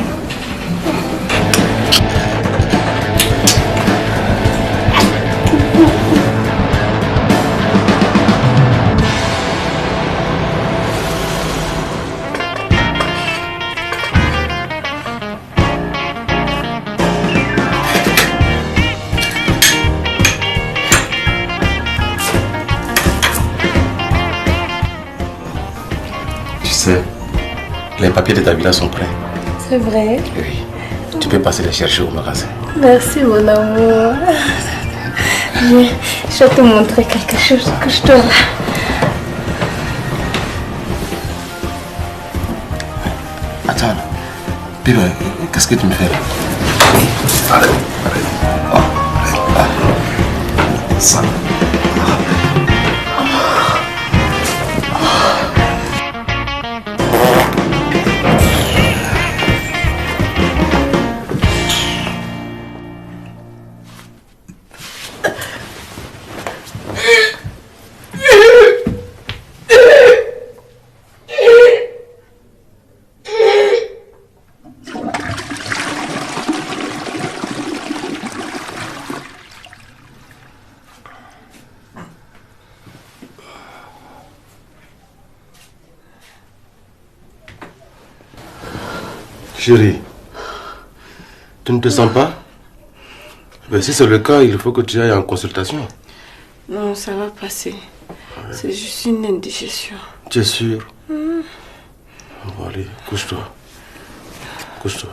Les papiers de ta villa sont prêts. C'est vrai? Oui. Tu peux passer les chercher au magasin. Merci mon amour. Viens, je vais te montrer quelque chose que je dois là. Attends. Pipa, qu'est-ce que tu me fais là? Allez. Oh, allez. Ça. Chérie, tu ne te sens pas? Mais si c'est le cas, il faut que tu ailles en consultation. Non, ça va passer. C'est juste une indigestion. Tu es sûr? Bon, allez, couche-toi. Couche-toi.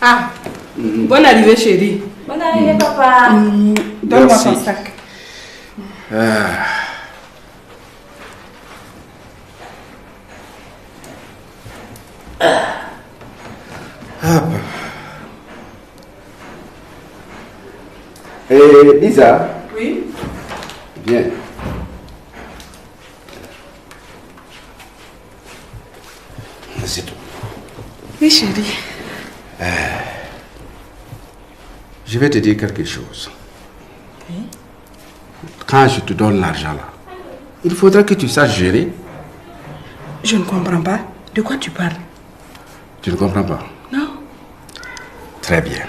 Ah, bonne arrivée chérie. Bonne arrivée papa. Donne-moi ton sac. Lisa. Oui. Viens. C'est tout. Oui chérie. Je vais te dire quelque chose. Quand je te donne l'argent là, il faudra que tu saches gérer. Je ne comprends pas. De quoi tu parles? Tu ne comprends pas? Non. Très bien.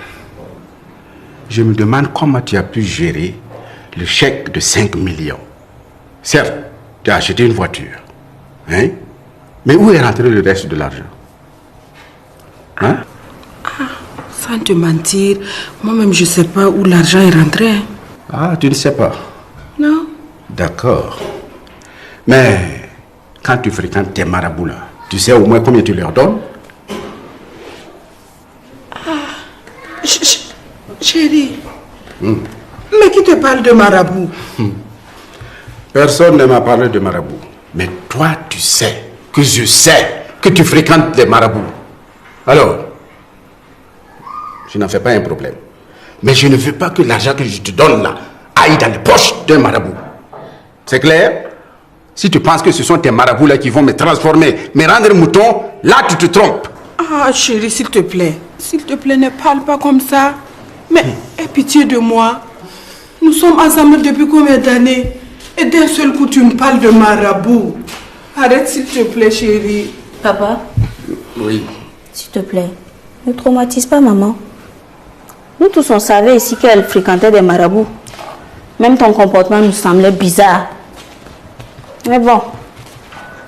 Je me demande comment tu as pu gérer le chèque de 5 millions. Certes, tu as acheté une voiture. Hein? Mais où est rentré le reste de l'argent? Hein? Sans te mentir, moi-même je ne sais pas où l'argent est rentré. Ah, tu ne sais pas? Non. D'accord. Mais quand tu fréquentes tes marabouts là, tu sais au moins combien tu leur donnes? Chérie, mais qui te parle de marabout? Personne ne m'a parlé de marabout. Mais toi, tu sais que je sais que tu fréquentes les marabouts. Alors, je n'en fais pas un problème. Mais je ne veux pas que l'argent que je te donne là aille dans les poches d'un marabout. C'est clair? Si tu penses que ce sont tes marabouts là qui vont me transformer, me rendre mouton, là tu te trompes. Ah chérie, s'il te plaît. S'il te plaît, ne parle pas comme ça. Mais aie pitié de moi. Nous sommes ensemble depuis combien d'années? Et d'un seul coup, tu me parles de marabout. Arrête s'il te plaît, chérie. Papa, Oui. s'il te plaît, ne traumatise pas maman. Nous tous, on savait ici qu'elle fréquentait des marabouts. Même ton comportement nous semblait bizarre. Mais bon,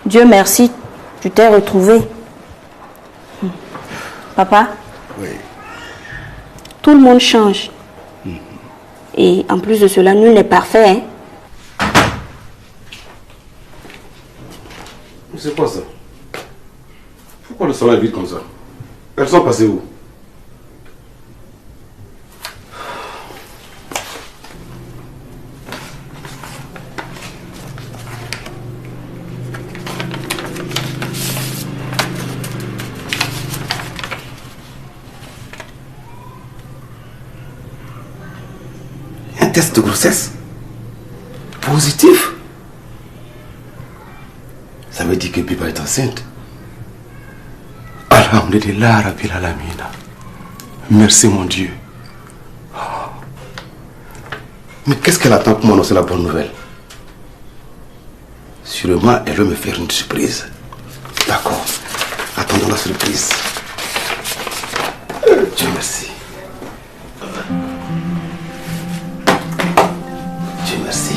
Dieu merci, tu t'es retrouvée. Papa? Oui. Tout le monde change. Et en plus de cela, nul n'est parfait. Hein? C'est quoi ça? Pourquoi le salon est vide comme ça? Elles sont passées où? Un test de grossesse positif. Ça veut dire que Biba est enceinte. Alhamdulillah Rabbil Alamina. Merci mon Dieu. Mais qu'est-ce qu'elle attend pour m'annoncer la bonne nouvelle? Sûrement, elle veut me faire une surprise. D'accord. Attendons la surprise. Dieu merci. Dieu merci.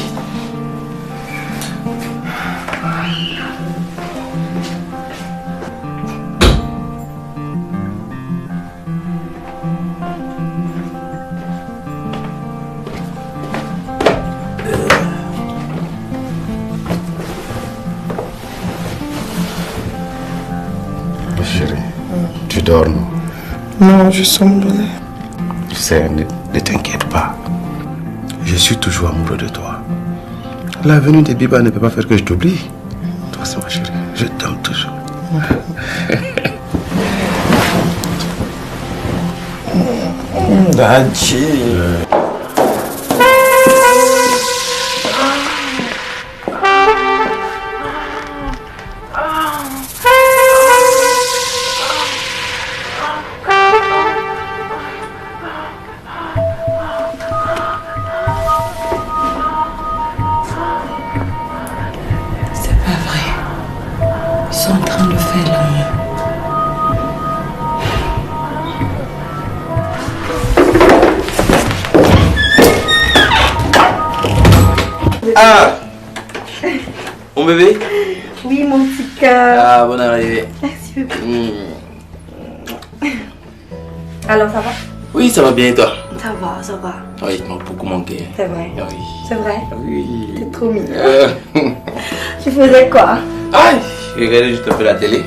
Chérie, tu dors, non? Non, je somnolais. Tu sais, ne t'inquiète pas. Je suis toujours amoureux de toi. La venue de Biba ne peut pas faire que je t'oublie. Toi, c'est ma chérie. Je t'aime toujours. Dadji. C'est pas vrai. Ils sont en train de faire l'amour. Ah! Mon bébé? Oui, mon petit cœur. Ah, bonne arrivée. Merci, bébé. Alors, ça va? Oui, ça va bien et toi? Ça va, ça va. Oui, il m'a beaucoup manqué. C'est vrai. Oui. C'est vrai? Oui. T'es trop mignon. Tu faisais quoi? Ah, je regardais juste un peu la télé.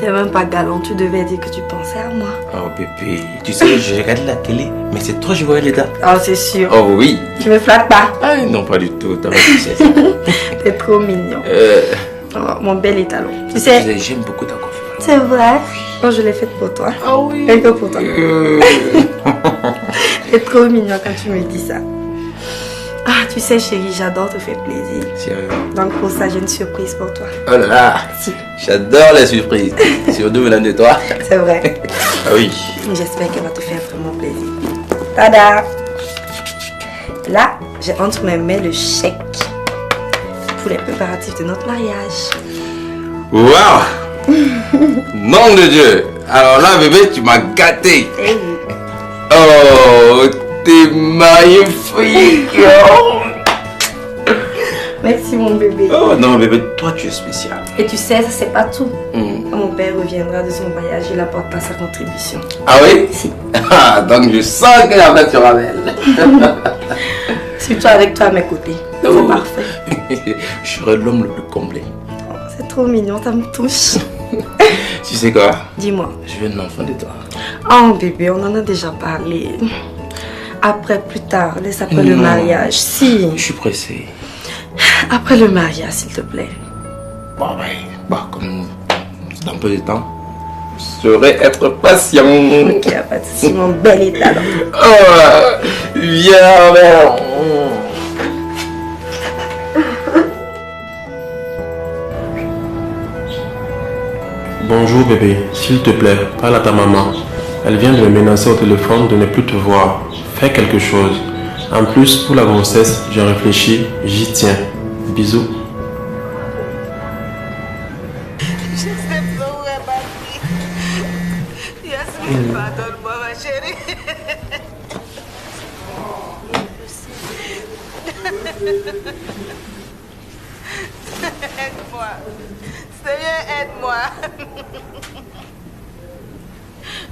T'es même pas galant, tu devais dire que tu pensais à moi. Oh bébé, tu sais, je regardais la télé, mais c'est toi, je voyais les dates. Oh, c'est sûr. Oh oui. Tu me flattes pas? Ah non, pas du tout, t'as pas dit ça. T'es trop mignon. Oh, mon bel étalon. Tu sais, J'aime beaucoup ta confiance. c'est vrai. Oh, je l'ai faite pour toi. Ah oui. Rien que pour toi. T'es trop mignon quand tu me dis ça. Ah, tu sais, chérie, j'adore te faire plaisir. Sérieux? Donc pour ça, j'ai une surprise pour toi. Oh là là, Si. j'adore les surprises. Surtout venant de toi. C'est vrai. Ah oui. J'espère qu'elle va te faire vraiment plaisir. Tada! Là, j'ai entre mes mains le chèque pour les préparatifs de notre mariage. Waouh! Nom de Dieu! Alors là, bébé, tu m'as gâté. Oh, t'es magnifique! Oh. Merci mon bébé. Oh non, bébé, toi tu es spécial. Et tu sais, ça c'est pas tout. Quand mon père reviendra de son voyage, il apportera sa contribution. Ah oui? Si. Ah, donc je sens que la fête sera belle. Surtout avec toi à mes côtés. C'est parfait. Je serai l'homme le plus complet. C'est trop mignon, ça me touche. Tu sais quoi? Dis-moi. Je veux un enfant de toi. Oh bébé, on en a déjà parlé. Après, plus tard, laisse après le mariage. Si. Je suis pressé. Après le mariage, s'il te plaît. Bon, ouais. Bah, comme dans un peu de temps, je saurais être patient. Ok, pas de soucis, mon bel étalon. Oh, viens, mère. Bonjour bébé, s'il te plaît, parle à ta maman. Elle vient de me menacer au téléphone de ne plus te voir. Fais quelque chose. En plus, pour la grossesse, j'ai réfléchi, j'y tiens. Bisous. Pardonne-moi, ma chérie. Aide-moi. Seigneur, aide-moi.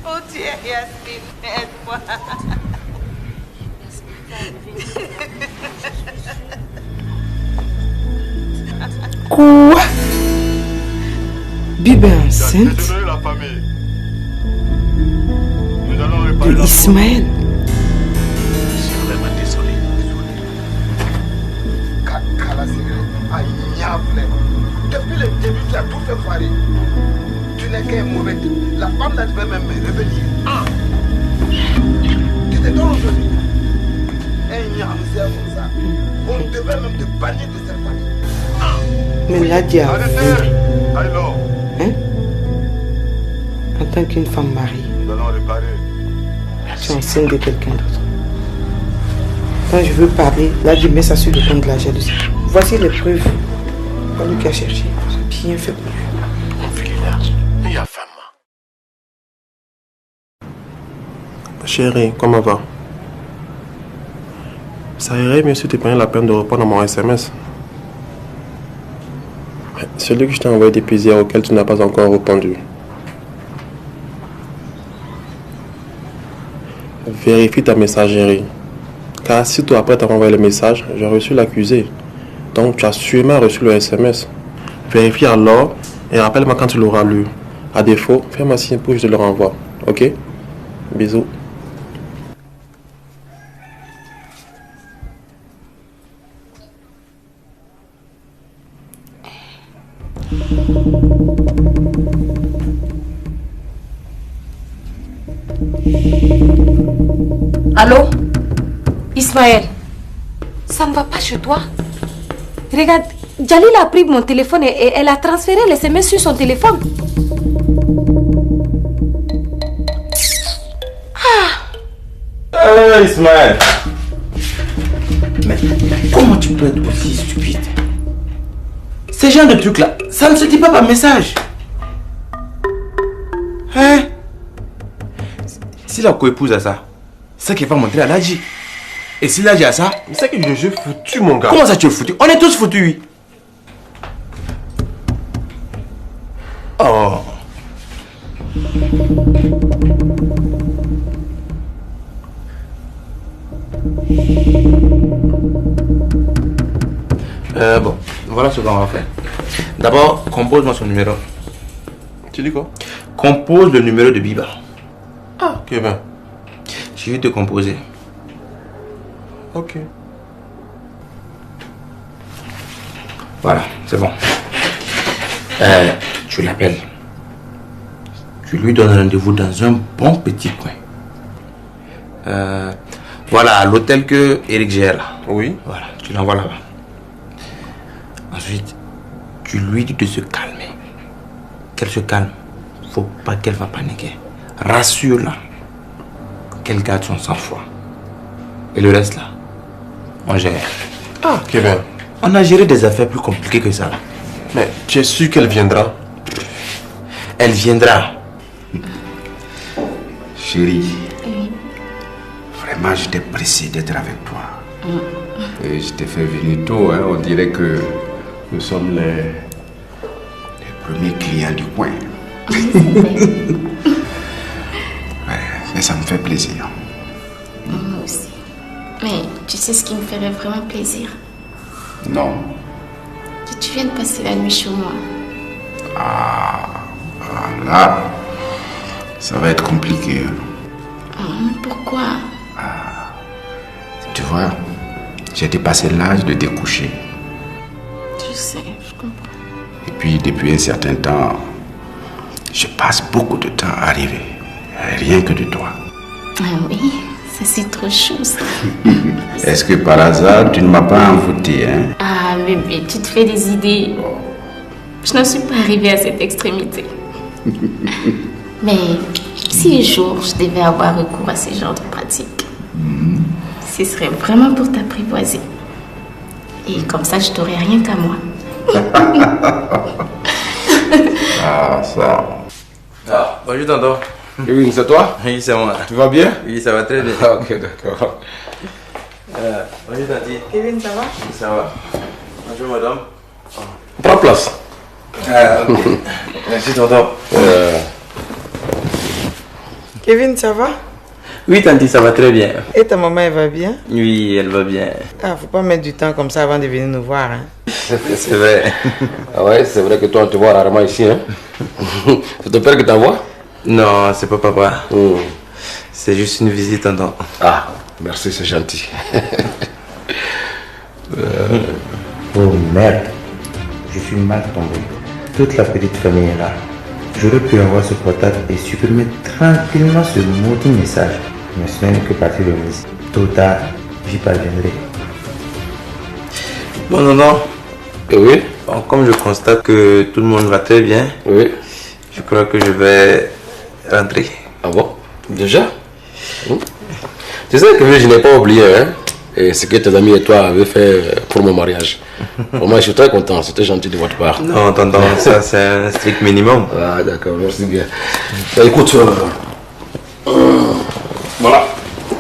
Oh Dieu, Yasmine, aide-moi. Quoi? Bibi est enceinte de Ismaël. Je suis vraiment désolé. Depuis le début, tu as tout fait foirer. Tu n'es qu'un mauvais type. La femme là, tu veux même me revenir. Tu te donnes aujourd'hui. Un ñam, c'est comme ça. On devait même te bannir de cette famille. Mais là, tu as vu. Alors, Hein? En tant qu'une femme mariée, nous allons réparer. tu es enceinte de quelqu'un d'autre. Quand je veux parler, là, je mets ça sur le compte de la jalousie. Voici les preuves. Pas lui qui a cherché. J'ai bien fait pour lui. Il y a femme. Chérie, comment va? Ça irait mieux si tu prenais la peine de répondre à mon SMS. Celui que je t'ai envoyé depuis hier auquel tu n'as pas encore répondu. Vérifie ta messagerie. Car si toi après t'as envoyé le message, j'ai reçu l'accusé. Donc tu as sûrement reçu le SMS. Vérifie alors et rappelle-moi quand tu l'auras lu. À défaut, fais-moi signe pour que je te le renvoie. Ok? Bisous. Allô? Ismaël, ça ne va pas chez toi? Regarde, Jalil a pris mon téléphone et elle a transféré les SMS sur son téléphone. Ismaël! Mais comment tu peux être aussi stupide? Ces genre de trucs là, ça ne se dit pas par message. Hein? Si la coépouse a ça, c'est qu'il va montrer à Ladji. Et si Ladji a ça, c'est que je suis foutu, mon gars. Comment ça tu es foutu? On est tous foutus, oui. Oh. Bon, voilà ce qu'on va faire. D'abord, compose-moi son numéro. Tu dis quoi? Compose le numéro de Biba. Ah, Kevin. Je vais te composer. Ok. Voilà, c'est bon. Tu l'appelles. Tu lui donnes rendez-vous dans un bon petit coin. Voilà, l'hôtel que Eric gère là. Oui. Voilà, tu l'envoies là-bas. Ensuite, tu lui dis de se calmer. Qu'elle se calme. Faut pas qu'elle va paniquer. Rassure-la. Qu'elle garde son sang-froid. Et le reste là, on gère. Ah, Kevin. On a géré des affaires plus compliquées que ça. Mais tu es sûr qu'elle viendra? Elle viendra. Chérie, vraiment j'étais pressé d'être avec toi. Et je t'ai fait venir tôt, hein. On dirait que nous sommes les premiers clients du coin. Ouais, mais ça me fait plaisir. Moi aussi. Mais tu sais ce qui me ferait vraiment plaisir? Non. Que tu viennes passer la nuit chez moi. Là, ça va être compliqué. Pourquoi? Tu vois, j'ai dépassé l'âge de découcher. Je sais, je comprends. Et puis, depuis un certain temps, je passe beaucoup de temps à rêver. Rien que de toi. Ah oui, ça c'est trop chou ça. Est-ce que par hasard, tu ne m'as pas envoûté, hein? Ah bébé, tu te fais des idées. Je n'en suis pas arrivée à cette extrémité. Mais si un jour je devais avoir recours à ce genre de pratique, ce serait vraiment pour t'apprivoiser. Et comme ça, je t'aurais rien qu'à moi. Ah, ça. Ah, bonjour tonton. Oui, c'est toi? Oui, c'est moi. Tu vas bien? Oui, ça va très bien. Ok, d'accord. Bonjour Tati. Kevin, ça va? Oui, ça va. Bonjour madame. Prends place. Ok. Merci tonton. Kevin, ça va? Oui, tanti, ça va très bien. Et ta maman, elle va bien? Oui, elle va bien. Ah, faut pas mettre du temps comme ça avant de venir nous voir. Hein. C'est vrai. Ah ouais, c'est vrai que toi, on te voit rarement ici. Hein? C'est ton père qui t'envoie? Non, c'est pas papa. C'est juste une visite, tonton. Ah, merci, c'est gentil. Oh merde, je suis mal tombé. Toute la petite famille est là. J'aurais pu avoir ce portable et supprimer tranquillement ce maudit message. Mais ce n'est que partie de mise. Tôt ou tard, j'y parviendrai. Bon, non. Oui. Bon, comme je constate que tout le monde va très bien, oui. Je crois que je vais rentrer. Ah bon? Déjà? Tu sais que je n'ai pas oublié, hein? Et ce que tes amis et toi avaient fait pour mon mariage. Moi, je suis très content, c'était gentil de votre part. Non, tonton, ça c'est un strict minimum. Ah, d'accord, merci bien. Écoute, voilà,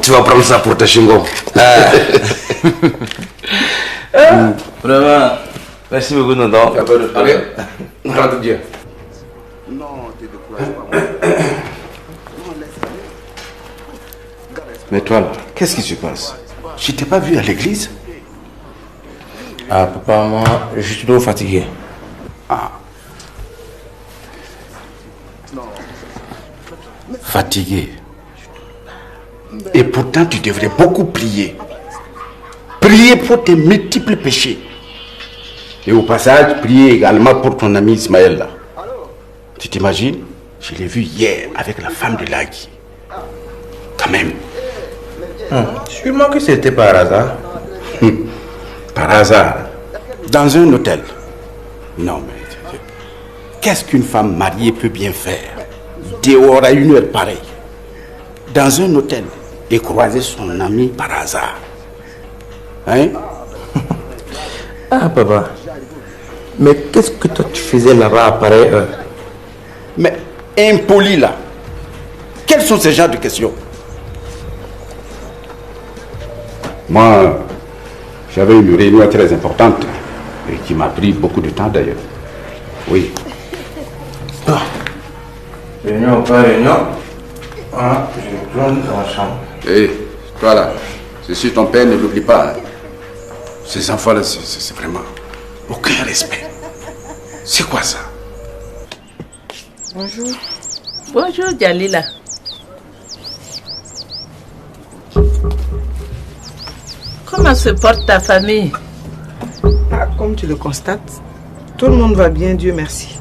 tu vas prendre ça pour tes chingons. Vraiment, merci beaucoup, tonton. Allez, rentre bien. Mais toi là, qu'est-ce qui se passe? Je t'ai pas vu à l'église? Ah, papa, moi, je suis trop fatigué. Ah. Fatigué. Et pourtant, tu devrais beaucoup prier. Prier pour tes multiples péchés. Et au passage, prier également pour ton ami Ismaël là. Tu t'imagines? Je l'ai vu hier avec la femme de Lagui. Quand même. Sûrement que c'était par hasard. Par hasard. Dans un hôtel. Non, mais qu'est-ce qu'une femme mariée peut bien faire dehors à une heure pareille? Dans un hôtel et croiser son ami par hasard. Hein? Ah, papa. Mais qu'est-ce que toi tu faisais là-bas à pareille heure? Mais impoli là. Quels sont ces genres de questions? Moi, j'avais une réunion très importante et qui m'a pris beaucoup de temps d'ailleurs. Oui. Ah. Réunion, pas réunion. Ah, je retourne dans la chambre. Hé, toi là, ceci ton père, ne l'oublie pas. Hein. Ces enfants-là, c'est vraiment aucun respect. C'est quoi ça? Bonjour. Bonjour, Jalila. Comment se porte ta famille? Ah, comme tu le constates, tout le monde va bien, Dieu merci.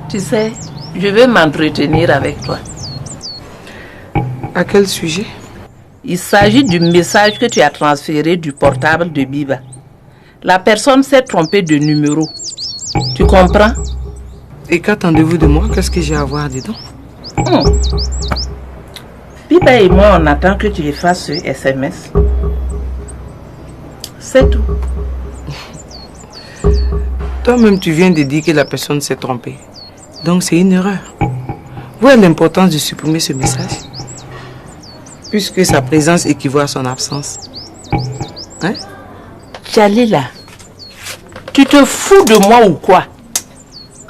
Tu sais, je vais m'entretenir avec toi. À quel sujet? Il s'agit du message que tu as transféré du portable de Biba. La personne s'est trompée de numéro. Tu comprends? Et qu'attendez-vous de moi? Qu'est-ce que j'ai à voir dedans? Biba et moi, on attend que tu effaces ce SMS. C'est tout. Toi-même, tu viens de dire que la personne s'est trompée. Donc, c'est une erreur. Où est l'importance de supprimer ce message? Puisque sa présence équivaut à son absence. Hein? Jalila, tu te fous de moi ou quoi?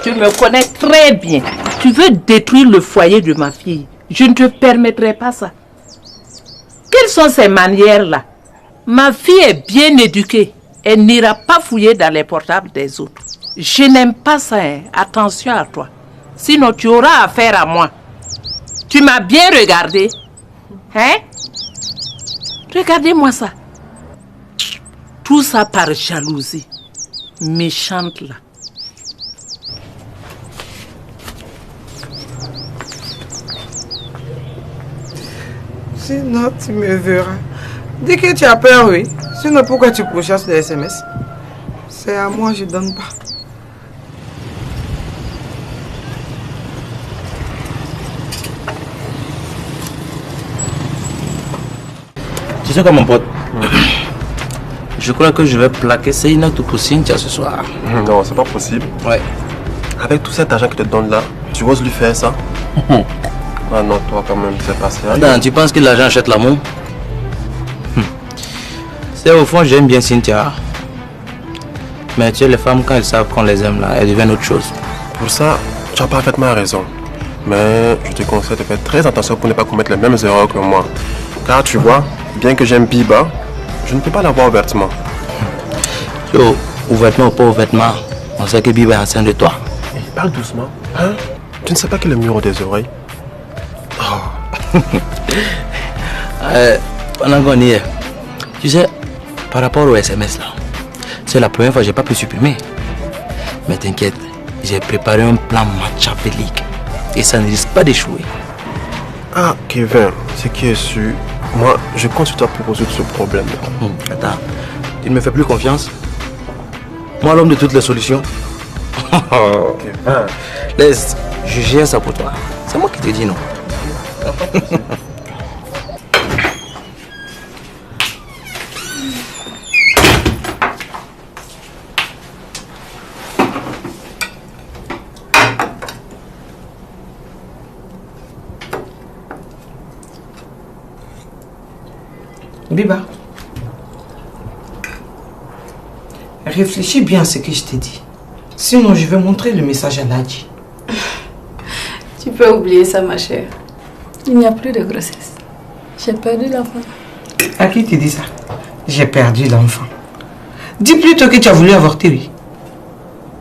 Tu me connais très bien. Tu veux détruire le foyer de ma fille. Je ne te permettrai pas ça. Quelles sont ces manières-là? Ma fille est bien éduquée. Elle n'ira pas fouiller dans les portables des autres. Je n'aime pas ça, hein. Attention à toi. Sinon, tu auras affaire à moi. Tu m'as bien regardé. Hein? Regardez-moi ça. Tout ça par jalousie. Méchante, là. Sinon, tu me verras. Dès que tu as peur, oui. Sinon, pourquoi tu pourchasses les SMS? C'est à moi, je ne donne pas. Tu sais quoi, mon pote? Je crois que je vais plaquer Seina tout pour Cynthia ce soir. Non, c'est pas possible. Ouais. Avec tout cet argent que tu te donnes là, tu oses lui faire ça? Ah non, toi quand même, c'est pas sérieux. Attends, tu penses que l'argent achète l'amour? C'est au fond, j'aime bien Cynthia. Mais tu sais, les femmes, quand elles savent qu'on les aime là, elles deviennent autre chose. Pour ça, tu as parfaitement raison. Mais je te conseille de faire très attention pour ne pas commettre les mêmes erreurs que moi. Car tu vois, bien que j'aime Biba, je ne peux pas la voir ouvertement. Yo, ouvertement ou pas ouvertement, on sait que Biba est enceinte de toi. Parle doucement, hein? Tu ne sais pas qu'il est mûr des oreilles? Oh. Pendant qu'on y est, tu sais, par rapport au SMS là, c'est la première fois que je n'ai pas pu supprimer. Mais t'inquiète, j'ai préparé un plan machiavélique et ça ne risque pas d'échouer. Ah, Kevin, ce qui est sûr, moi, je compte sur toi pour résoudre ce problème. Attends, tu ne me fais plus confiance? Moi, l'homme de toutes les solutions. Kevin. Laisse, je gère ça pour toi. C'est moi qui te dis non. Biba, réfléchis bien à ce que je t'ai dit. Sinon, je vais montrer le message à Ladji. Tu peux oublier ça, ma chère. Il n'y a plus de grossesse. J'ai perdu l'enfant. À qui tu dis ça? J'ai perdu l'enfant. Dis plutôt que tu as voulu avorter, oui.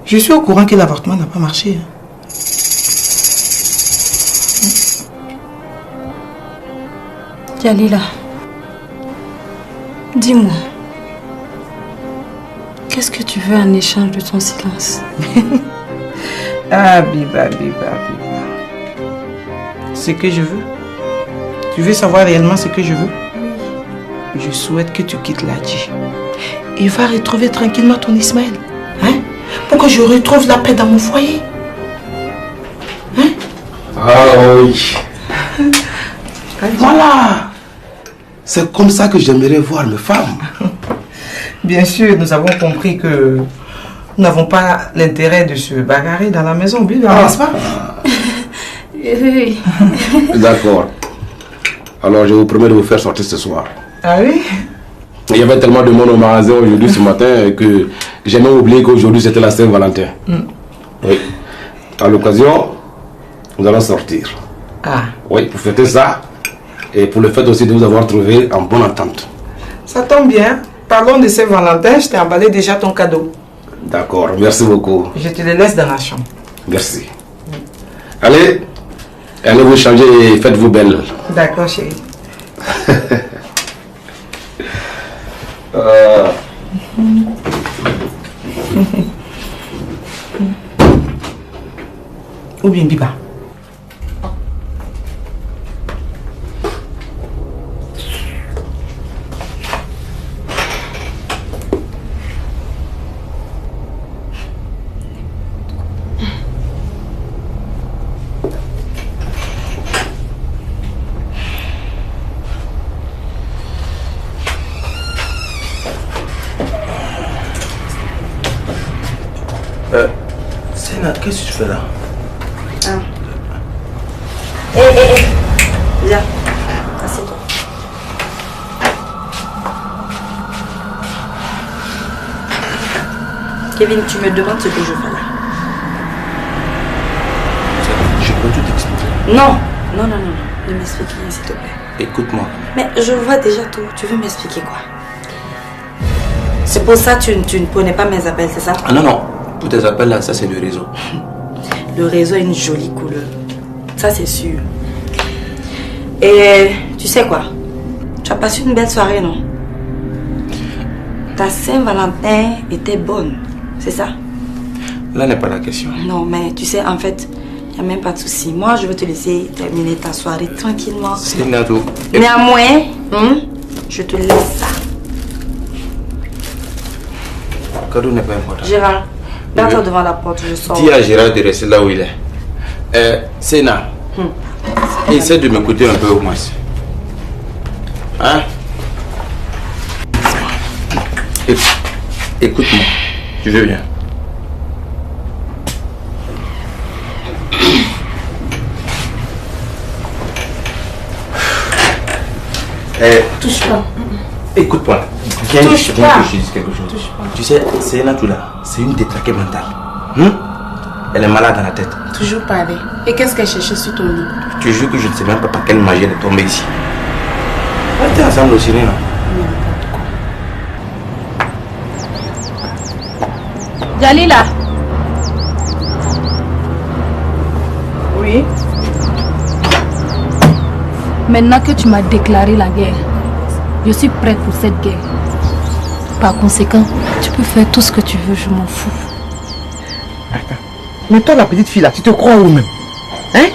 Je suis au courant que l'avortement n'a pas marché. Jalila, dis-moi, qu'est-ce que tu veux en échange de ton silence? Ah, Biba, Biba, Biba. Ce que je veux. Tu veux savoir réellement ce que je veux? Je souhaite que tu quittes Ladji. Et va retrouver tranquillement ton Ismaël. Hein? Pour que je retrouve la paix dans mon foyer. Hein? Ah oui. Voilà. C'est comme ça que j'aimerais voir mes femmes. Bien sûr, nous avons compris que nous n'avons pas l'intérêt de se bagarrer dans la maison, n'est-ce pas? Oui. D'accord. Alors je vous promets de vous faire sortir ce soir. Ah oui? Il y avait tellement de monde au magasin aujourd'hui ce matin que j'ai même oublié qu'aujourd'hui c'était la Saint-Valentin. Oui. À l'occasion, nous allons sortir. Ah. Oui, pour fêter ça et pour le fait aussi de vous avoir trouvé en bonne entente. Ça tombe bien. Parlons de Saint-Valentin, je t'ai emballé déjà ton cadeau. D'accord, merci beaucoup. Je te le laisse dans la chambre. Merci. Allez, allez vous changer et faites-vous belle. D'accord, chérie. Ou bien Biba. Sénat, qu'est-ce que tu fais là? Viens, assieds-toi. Kevin, tu me demandes ce que je fais là? Je peux tout t'expliquer. Non, non, non, non, non. Ne m'explique rien, s'il te plaît. Écoute-moi. Mais je vois déjà tout. Tu veux m'expliquer quoi? C'est pour ça que tu ne prenais pas mes appels, c'est ça? Ah non, non. Pour tes appels là, ça c'est le réseau. Le réseau a une jolie couleur. Ça, c'est sûr. Et tu sais quoi? Tu as passé une belle soirée, non? Ta Saint-Valentin était bonne, c'est ça? Là n'est pas la question. Non, mais tu sais, en fait, il n'y a même pas de souci. Moi, je veux te laisser terminer ta soirée tranquillement. C'est Nato. Néanmoins, je te laisse ça. Le cadeau n'est pas important. Gérard, garde-toi devant la porte, je sors. Dis à Gérard de rester là où il est. Sénat, essaie de m'écouter un peu au moins. Hein? Écoute-moi, tu veux bien? Touche pas. Écoute-moi. Viens, Touche viens pas. que je te dise quelque chose. Touche pas. Tu sais, c'est là tout là. C'est une détraquée mentale. Elle est malade dans la tête. Toujours parler. Et qu'est-ce qu'elle cherchait sur ton lit? Je te jure que je ne sais même pas par quelle magie elle est tombée ici. On était ensemble au ciné, non? Jalila. Oui. Maintenant que tu m'as déclaré la guerre, je suis prête pour cette guerre. Par conséquent, tu peux faire tout ce que tu veux, je m'en fous. Attends. Mais toi, la petite fille là, tu te crois où même? Hein?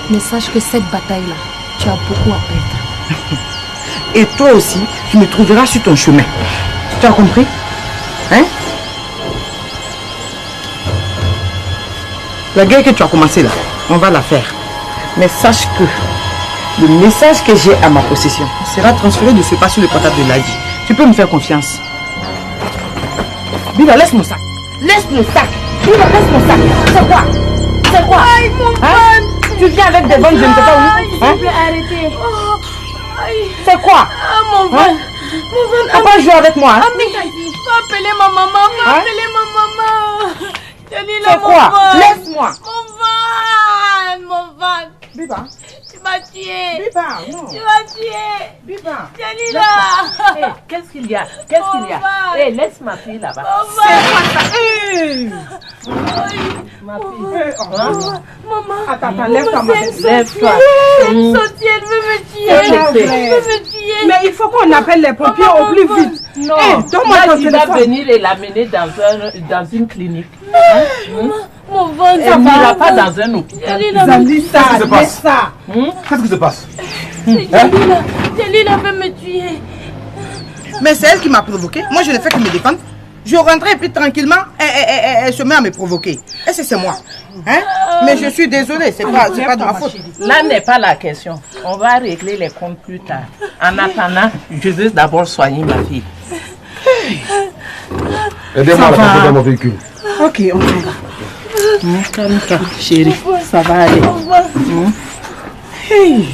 Mais sache que cette bataille-là, tu as beaucoup à perdre. Et toi aussi, tu me trouveras sur ton chemin. Tu as compris? Hein? La guerre que tu as commencée là, on va la faire. Mais sache que le message que j'ai à ma possession sera transféré de ce pas sur le portable de Ladi. Tu peux me faire confiance. Biba, laisse mon sac. Laisse mon sac. Biba, laisse mon sac. C'est quoi? C'est quoi? Aïe, mon van. Tu viens avec des bonnes, je ne sais pas où. S'il vous plaît, arrêtez. C'est quoi? Ah, mon van. Mon van. Faut pas jouer avec moi. Hein? Va appeler ma maman. Va appeler ma maman. C'est quoi? Laisse-moi. Mon van. Biba. Tu m'as tué. Biba, non. Tu m'as tué. Biba. Jalila. Hey, qu'est-ce qu'il y a? Qu'est-ce qu'il y a? Hé, laisse ma fille là-bas. Ma Maman. Attends, lève-toi, ma belle. Lève-toi. Sophie, elle veut me tuer. Elle veut me tuer. Mais il faut qu'on appelle les pompiers au plus vite. Non, donne-moi ton tu vas téléphone. venir et l'amener dans une clinique. Mon ventre, elle n'ira pas dans un hôpital. Zalisa, Qu'est-ce qui se passe? ça. Qu'est-ce qui se passe? Jalila veut me tuer. Mais c'est elle qui m'a provoqué. Moi, je ne fais que me défendre. Je rentrais et puis tranquillement, elle se met à me provoquer. Et c'est moi. Hein? Mais je suis désolée, c'est pas de ma faute. Là n'est pas la question. On va régler les comptes plus tard. En attendant, je veux d'abord soigner ma fille. Aidez-moi à la porter dans mon véhicule. Ok, on va. Calme, chérie. Ça va aller. Hey.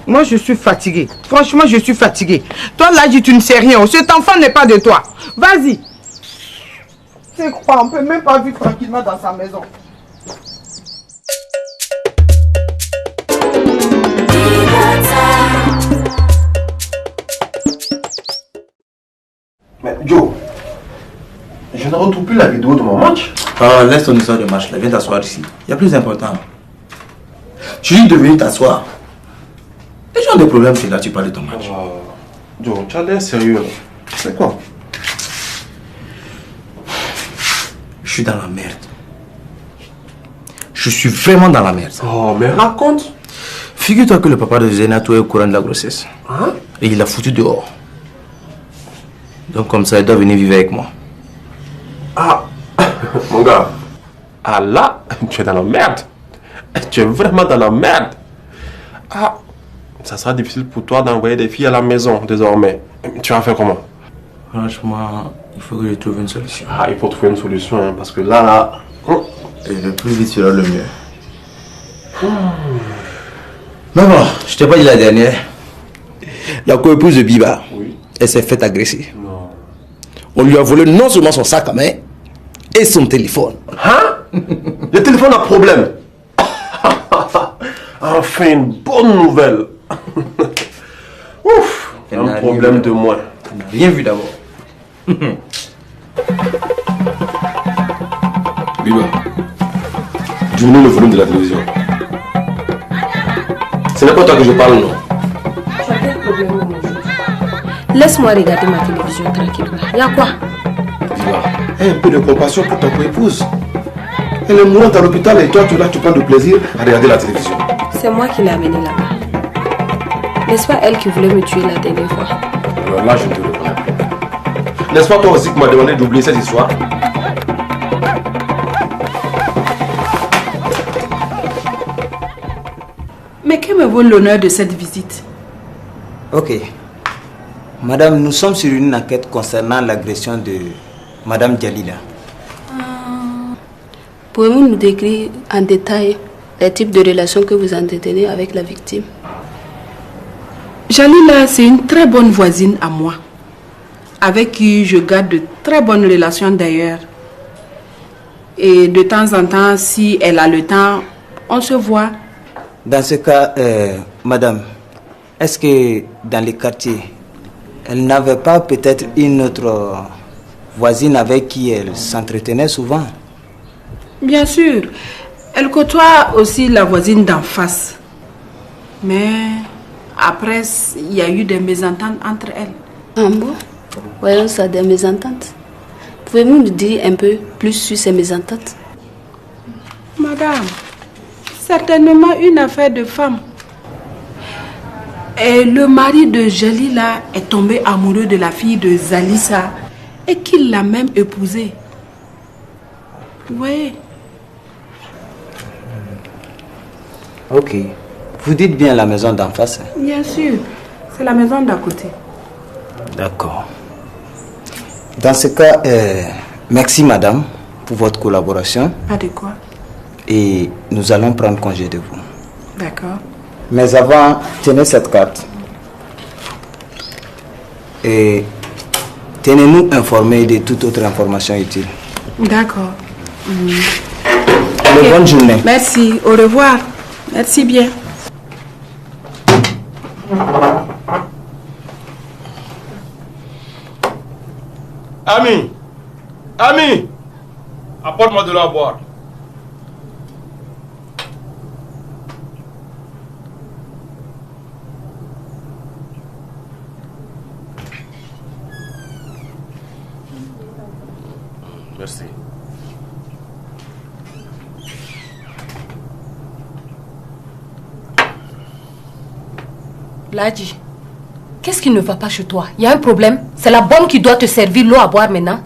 Moi, je suis fatiguée. Franchement, je suis fatiguée. Toi, là, tu ne sais rien. Cet enfant n'est pas de toi. Vas-y. C'est quoi? On ne peut même pas vivre tranquillement dans sa maison. Mais Joe, je ne retrouve plus la vidéo de mon match. Ah, laisse ton histoire de match là, viens t'asseoir ici. Il y a plus important. Je suis devenu t'asseoir. Les gens ont des problèmes, c'est là, tu parles de ton match. Joe, tu as l'air sérieux. C'est quoi? Je suis dans la merde. Je suis vraiment dans la merde. Oh, mais raconte. Figure-toi que le papa de Zenato est au courant de la grossesse. Hein? Et il l'a foutu dehors. Donc comme ça, il doit venir vivre avec moi. Ah, mon gars. Ah là, tu es dans la merde. Tu es vraiment dans la merde. Ah, ça sera difficile pour toi d'envoyer des filles à la maison désormais. Tu vas faire comment? Franchement, il faut que je trouve une solution. Ah, il faut trouver une solution, hein, parce que là... Et le plus vite sera le mieux. Mais bon, je t'ai pas dit la dernière. La co-épouse de Biba, elle s'est fait agresser. Non. On lui a volé non seulement son sac à main et son téléphone. Hein? Le téléphone a problème. Enfin, une bonne nouvelle. Ouf, un problème de moins. Elle n'a rien vu d'abord. Biba, diminue le volume de la télévision. Ce n'est pas toi que je parle, non? Tu as quel problème aujourd'hui? Laisse-moi regarder ma télévision tranquillement. Y'a quoi? Biba, aie un peu de compassion pour ta co-épouse. Elle est mourante à l'hôpital et toi, tu es là, tu prends du plaisir à regarder la télévision. C'est moi qui l'ai amenée là-bas. N'est-ce pas elle qui voulait me tuer la dernière fois? Alors là, je te reprends. N'est-ce pas toi aussi qui m'as demandé d'oublier cette histoire? Mais que me vaut l'honneur de cette visite? Ok. Madame, nous sommes sur une enquête concernant l'agression de Madame Jalila. Pouvez-vous nous décrire en détail les types de relations que vous entretenez avec la victime? Jalila, c'est une très bonne voisine à moi, avec qui je garde de très bonnes relations d'ailleurs. Et de temps en temps, si elle a le temps, on se voit. Dans ce cas, madame, est-ce que dans les quartiers, elle n'avait pas peut-être une autre voisine avec qui elle s'entretenait souvent? Bien sûr, elle côtoie aussi la voisine d'en face. Mais après, il y a eu des mésententes entre elles. Ah bon? Voyons ça, des mésententes. Pouvez-vous nous dire un peu plus sur ces mésententes? Madame, certainement une affaire de femme. Et le mari de Jalila est tombé amoureux de la fille de Zalissa et qu'il l'a même épousée. Vous voyez? Ok. Vous dites bien la maison d'en face? Bien sûr, c'est la maison d'à côté. D'accord. Dans ce cas, merci madame pour votre collaboration. Pas de quoi. Et nous allons prendre congé de vous. D'accord. Mais avant, tenez cette carte. Et tenez-nous informés de toute autre information utile. D'accord. Allez, bonne journée. Merci, au revoir. Merci bien. Ami, ami, apporte-moi de l'eau à boire. Merci. Ladji, qu'est-ce qui ne va pas chez toi? Il y a un problème? C'est la bonne qui doit te servir l'eau à boire maintenant?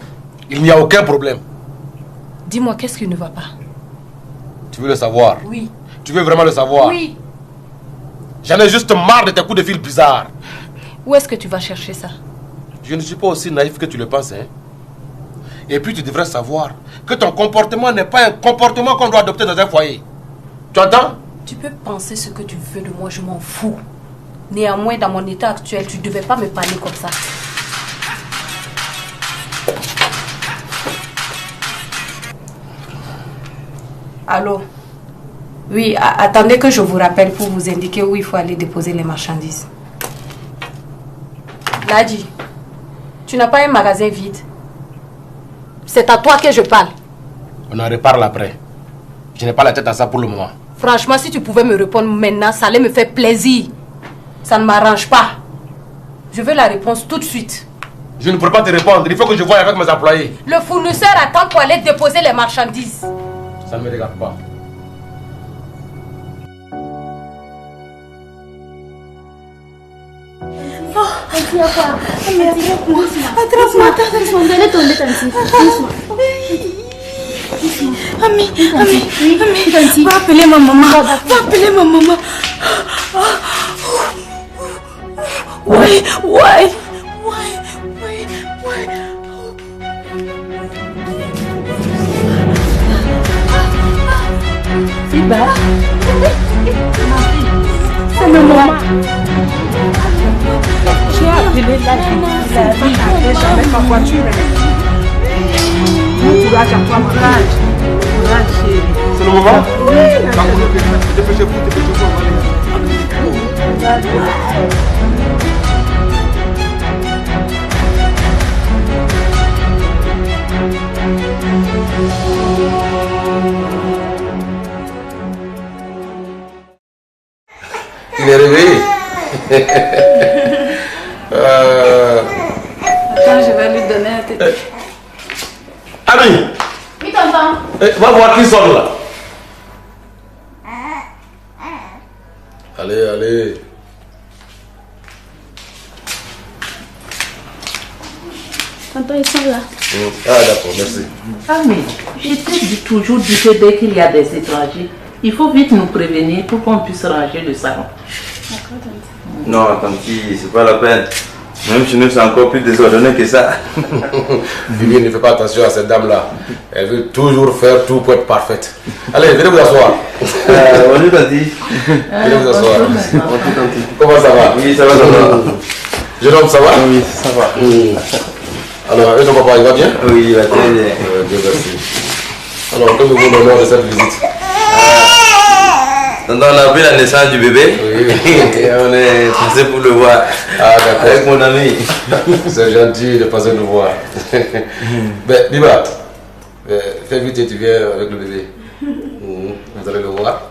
Il n'y a aucun problème. Dis-moi, qu'est-ce qui ne va pas? Tu veux le savoir? Oui. Tu veux vraiment le savoir? Oui. J'en ai juste marre de tes coups de fil bizarres. Où est-ce que tu vas chercher ça? Je ne suis pas aussi naïf que tu le penses, hein? Et puis tu devrais savoir que ton comportement n'est pas un comportement qu'on doit adopter dans un foyer. Tu entends? Tu peux penser ce que tu veux de moi, je m'en fous. Néanmoins, dans mon état actuel, tu ne devais pas me parler comme ça. Allô? Oui, attendez que je vous rappelle pour vous indiquer où il faut aller déposer les marchandises. Ladji, tu n'as pas un magasin vide? C'est à toi que je parle. On en reparle après. Je n'ai pas la tête à ça pour le moment. Franchement, si tu pouvais me répondre maintenant, ça allait me faire plaisir. Ça ne m'arrange pas. Je veux la réponse tout de suite. Je ne pourrai pas te répondre. Il faut que je voie avec mes employés. Le fournisseur attend pour aller déposer les marchandises. Ça ne me regarde pas. Oh, attrape-moi. Attrape-moi. Donne-le tomber comme ça. Ami, va appeler ma maman. Va appeler ma maman. Ouais. Fiba. C'est ma maman. J'ai appelé la vie. Avec ma voiture. Bon courage à toi, courage. Courage, chérie. C'est le moment? Oui. Dépêchez-vous. Il est réveillé. Attends, je vais lui donner un tété. Ami! Oui, tonton. Va voir qui sonne là. Allez. Tonton, ils sont là. Ah d'accord, merci. Ah mais, je t'ai dit toujours dit que dès qu'il y a des étrangers, il faut vite nous prévenir pour qu'on puisse ranger le salon. Non, tant pis, c'est pas la peine. Même chez nous, c'est encore plus désordonné que ça. Viviane ne fait pas attention à cette dame-là. Elle veut toujours faire tout pour être parfaite. Allez, venez vous asseoir. Bonjour, Tati. Venez vous asseoir. Comment ça va? Oui, ça va, ça va. Jeune homme, ça va? Oui, ça va. Alors, et ton papa, il va bien? Oui, il va très bien. Dieu merci. Alors, comme vous l'honneur de cette visite? Donc, on a vu la naissance du bébé. Oui. Et on est passé pour le voir. Ah, d'accord. Avec mon ami. C'est gentil de passer nous voir. Ben, Biba, fais vite et tu viens avec le bébé. Vous allez le voir.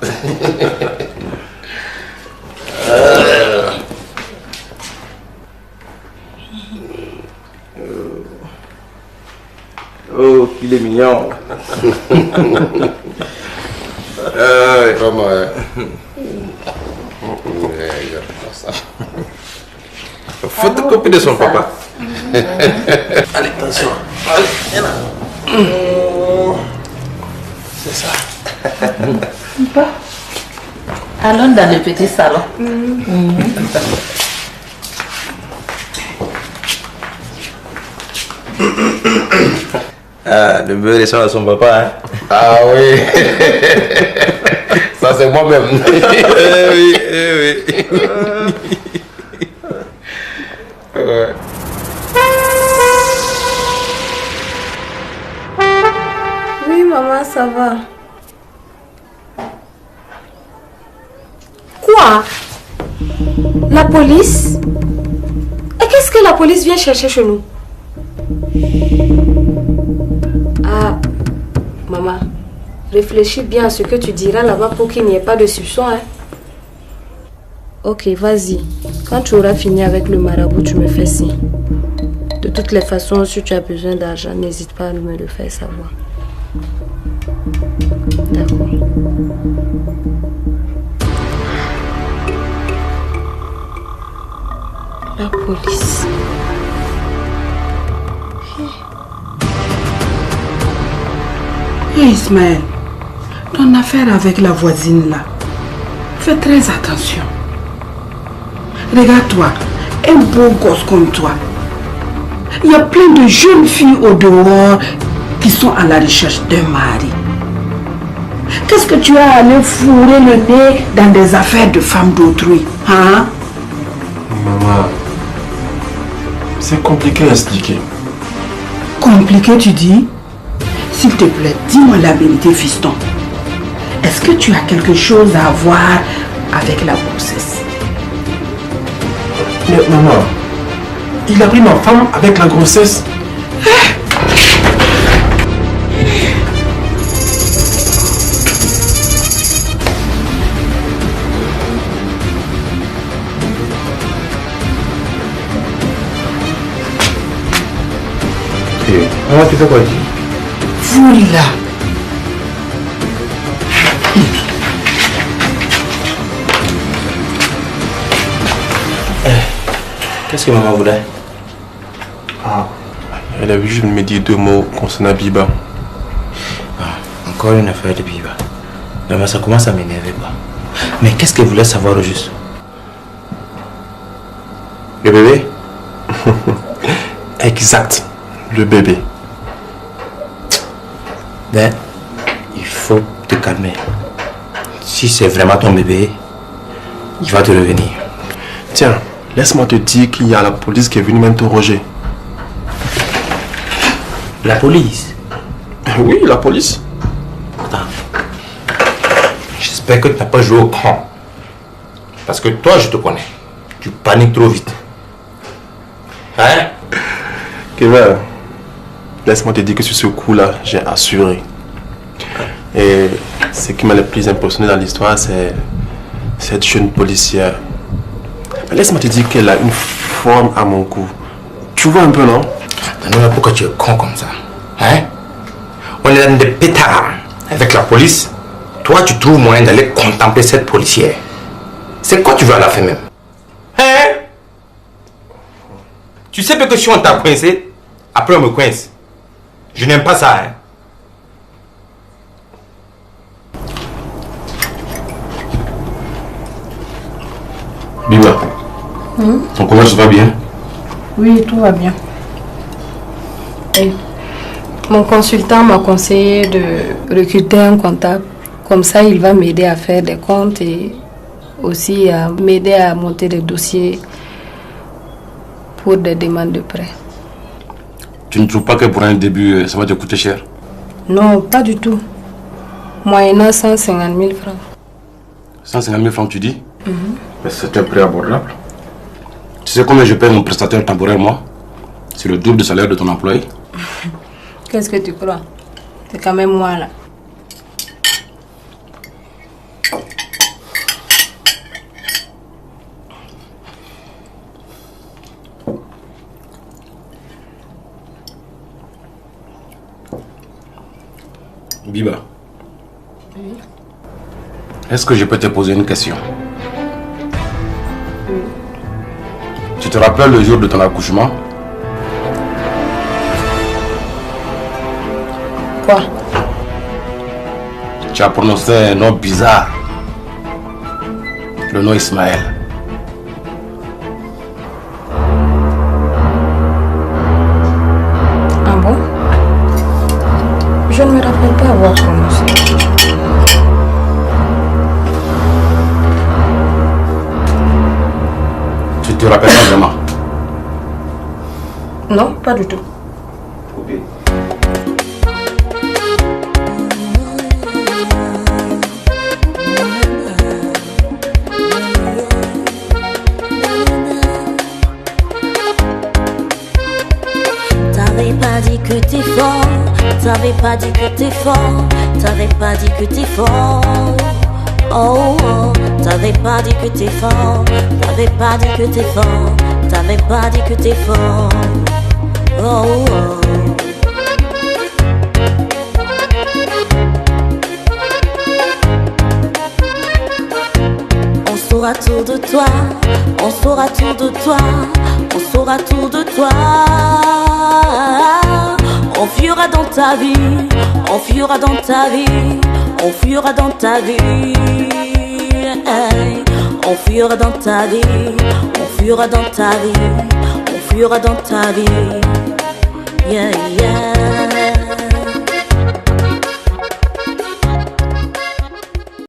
Oh, qu'il est mignon. Vraiment. Photocopie de son papa. Allez, attention. Allez, viens là. C'est ça. Allons dans le petit salon. Ah, le bébé ressemble à son papa, hein? Ah oui. Ça, c'est moi-même. Oui. Ouais. Oui, maman, ça va. Quoi? La police? Et qu'est-ce que la police vient chercher chez nous? Ah, maman, réfléchis bien à ce que tu diras là-bas pour qu'il n'y ait pas de soupçon, hein? Ok, vas-y. Quand tu auras fini avec le marabout, tu me fais signe. De toutes les façons, si tu as besoin d'argent, n'hésite pas à me le faire savoir. D'accord. La police. Hé Ismaël, ton affaire avec la voisine là, fais très attention. Regarde-toi, un beau gosse comme toi. Il y a plein de jeunes filles au dehors qui sont à la recherche d'un mari. Qu'est-ce que tu as à aller fourrer le nez dans des affaires de femmes d'autrui, hein? Maman, c'est compliqué à expliquer. Compliqué, tu dis? S'il te plaît, dis-moi la vérité, fiston. Est-ce que tu as quelque chose à voir avec la grossesse? Mais maman, il a pris ma femme avec la grossesse. Maman, tu fais quoi ici? Fouille là. Qu'est-ce que maman voulait? Elle a juste me dire 2 mots concernant Biba. Encore une affaire de Biba. Maman, ça commence à m'énerver, quoi. Mais qu'est-ce qu'elle voulait savoir au juste? Le bébé? Exact, le bébé. Ben, il faut te calmer. Si c'est vraiment ton bébé, il va te revenir. Tiens, laisse-moi te dire qu'il y a la police qui est venue m'interroger. La police? Oui, la police. Attends. J'espère que tu n'as pas joué au cran. Parce que toi, je te connais. Tu paniques trop vite. Hein? Kevin, laisse-moi te dire que sur ce coup-là, j'ai assuré. Et ce qui m'a le plus impressionné dans l'histoire, c'est cette jeune policière. Laisse-moi te dire qu'elle a une forme à mon cou. Tu vois un peu, non? Non, mais pourquoi tu es con comme ça? Hein? On est dans des pétards avec la police. Toi, tu trouves moyen d'aller contempler cette policière. C'est quoi tu veux à la fin même? Hein? Tu sais que si on t'a coincé, après on me coince. Je n'aime pas ça, hein? Biba, ton commerce va bien? Oui, tout va bien. Et mon consultant m'a conseillé de recruter un comptable. Comme ça, il va m'aider à faire des comptes et aussi à m'aider à monter des dossiers pour des demandes de prêt. Tu ne trouves pas que pour un début, ça va te coûter cher? Non, pas du tout. Moyennant 150 000 francs. 150 000 francs, tu dis? Mais c'est un prix abordable. Tu sais combien je paye mon prestataire temporaire, moi? C'est le double du salaire de ton employé. Qu'est-ce que tu crois? C'est quand même moi là. Biba. Est-ce que je peux te poser une question? Tu te rappelles le jour de ton accouchement? Quoi? Tu as prononcé un nom bizarre. Le nom Ismaël. Ah bon? Je ne me rappelle pas avoir prononcé. Tu te rappelles pas vraiment? Non, pas du tout. T'avais pas dit que t'es fort, t'avais pas dit que t'es fort, t'avais pas dit que t'es fort. Oh, oh, t'avais pas dit que t'es fort, t'avais pas dit que t'es fort, t'avais pas dit que t'es fort. Oh, oh. On saura tout de toi, on saura tout de toi, on saura tout de toi. On fuira dans ta vie, on fuira dans ta vie, on fuira dans ta vie. Hey. On fuira dans ta vie, on fuira dans ta vie, on fuira dans ta vie. Yeah, yeah.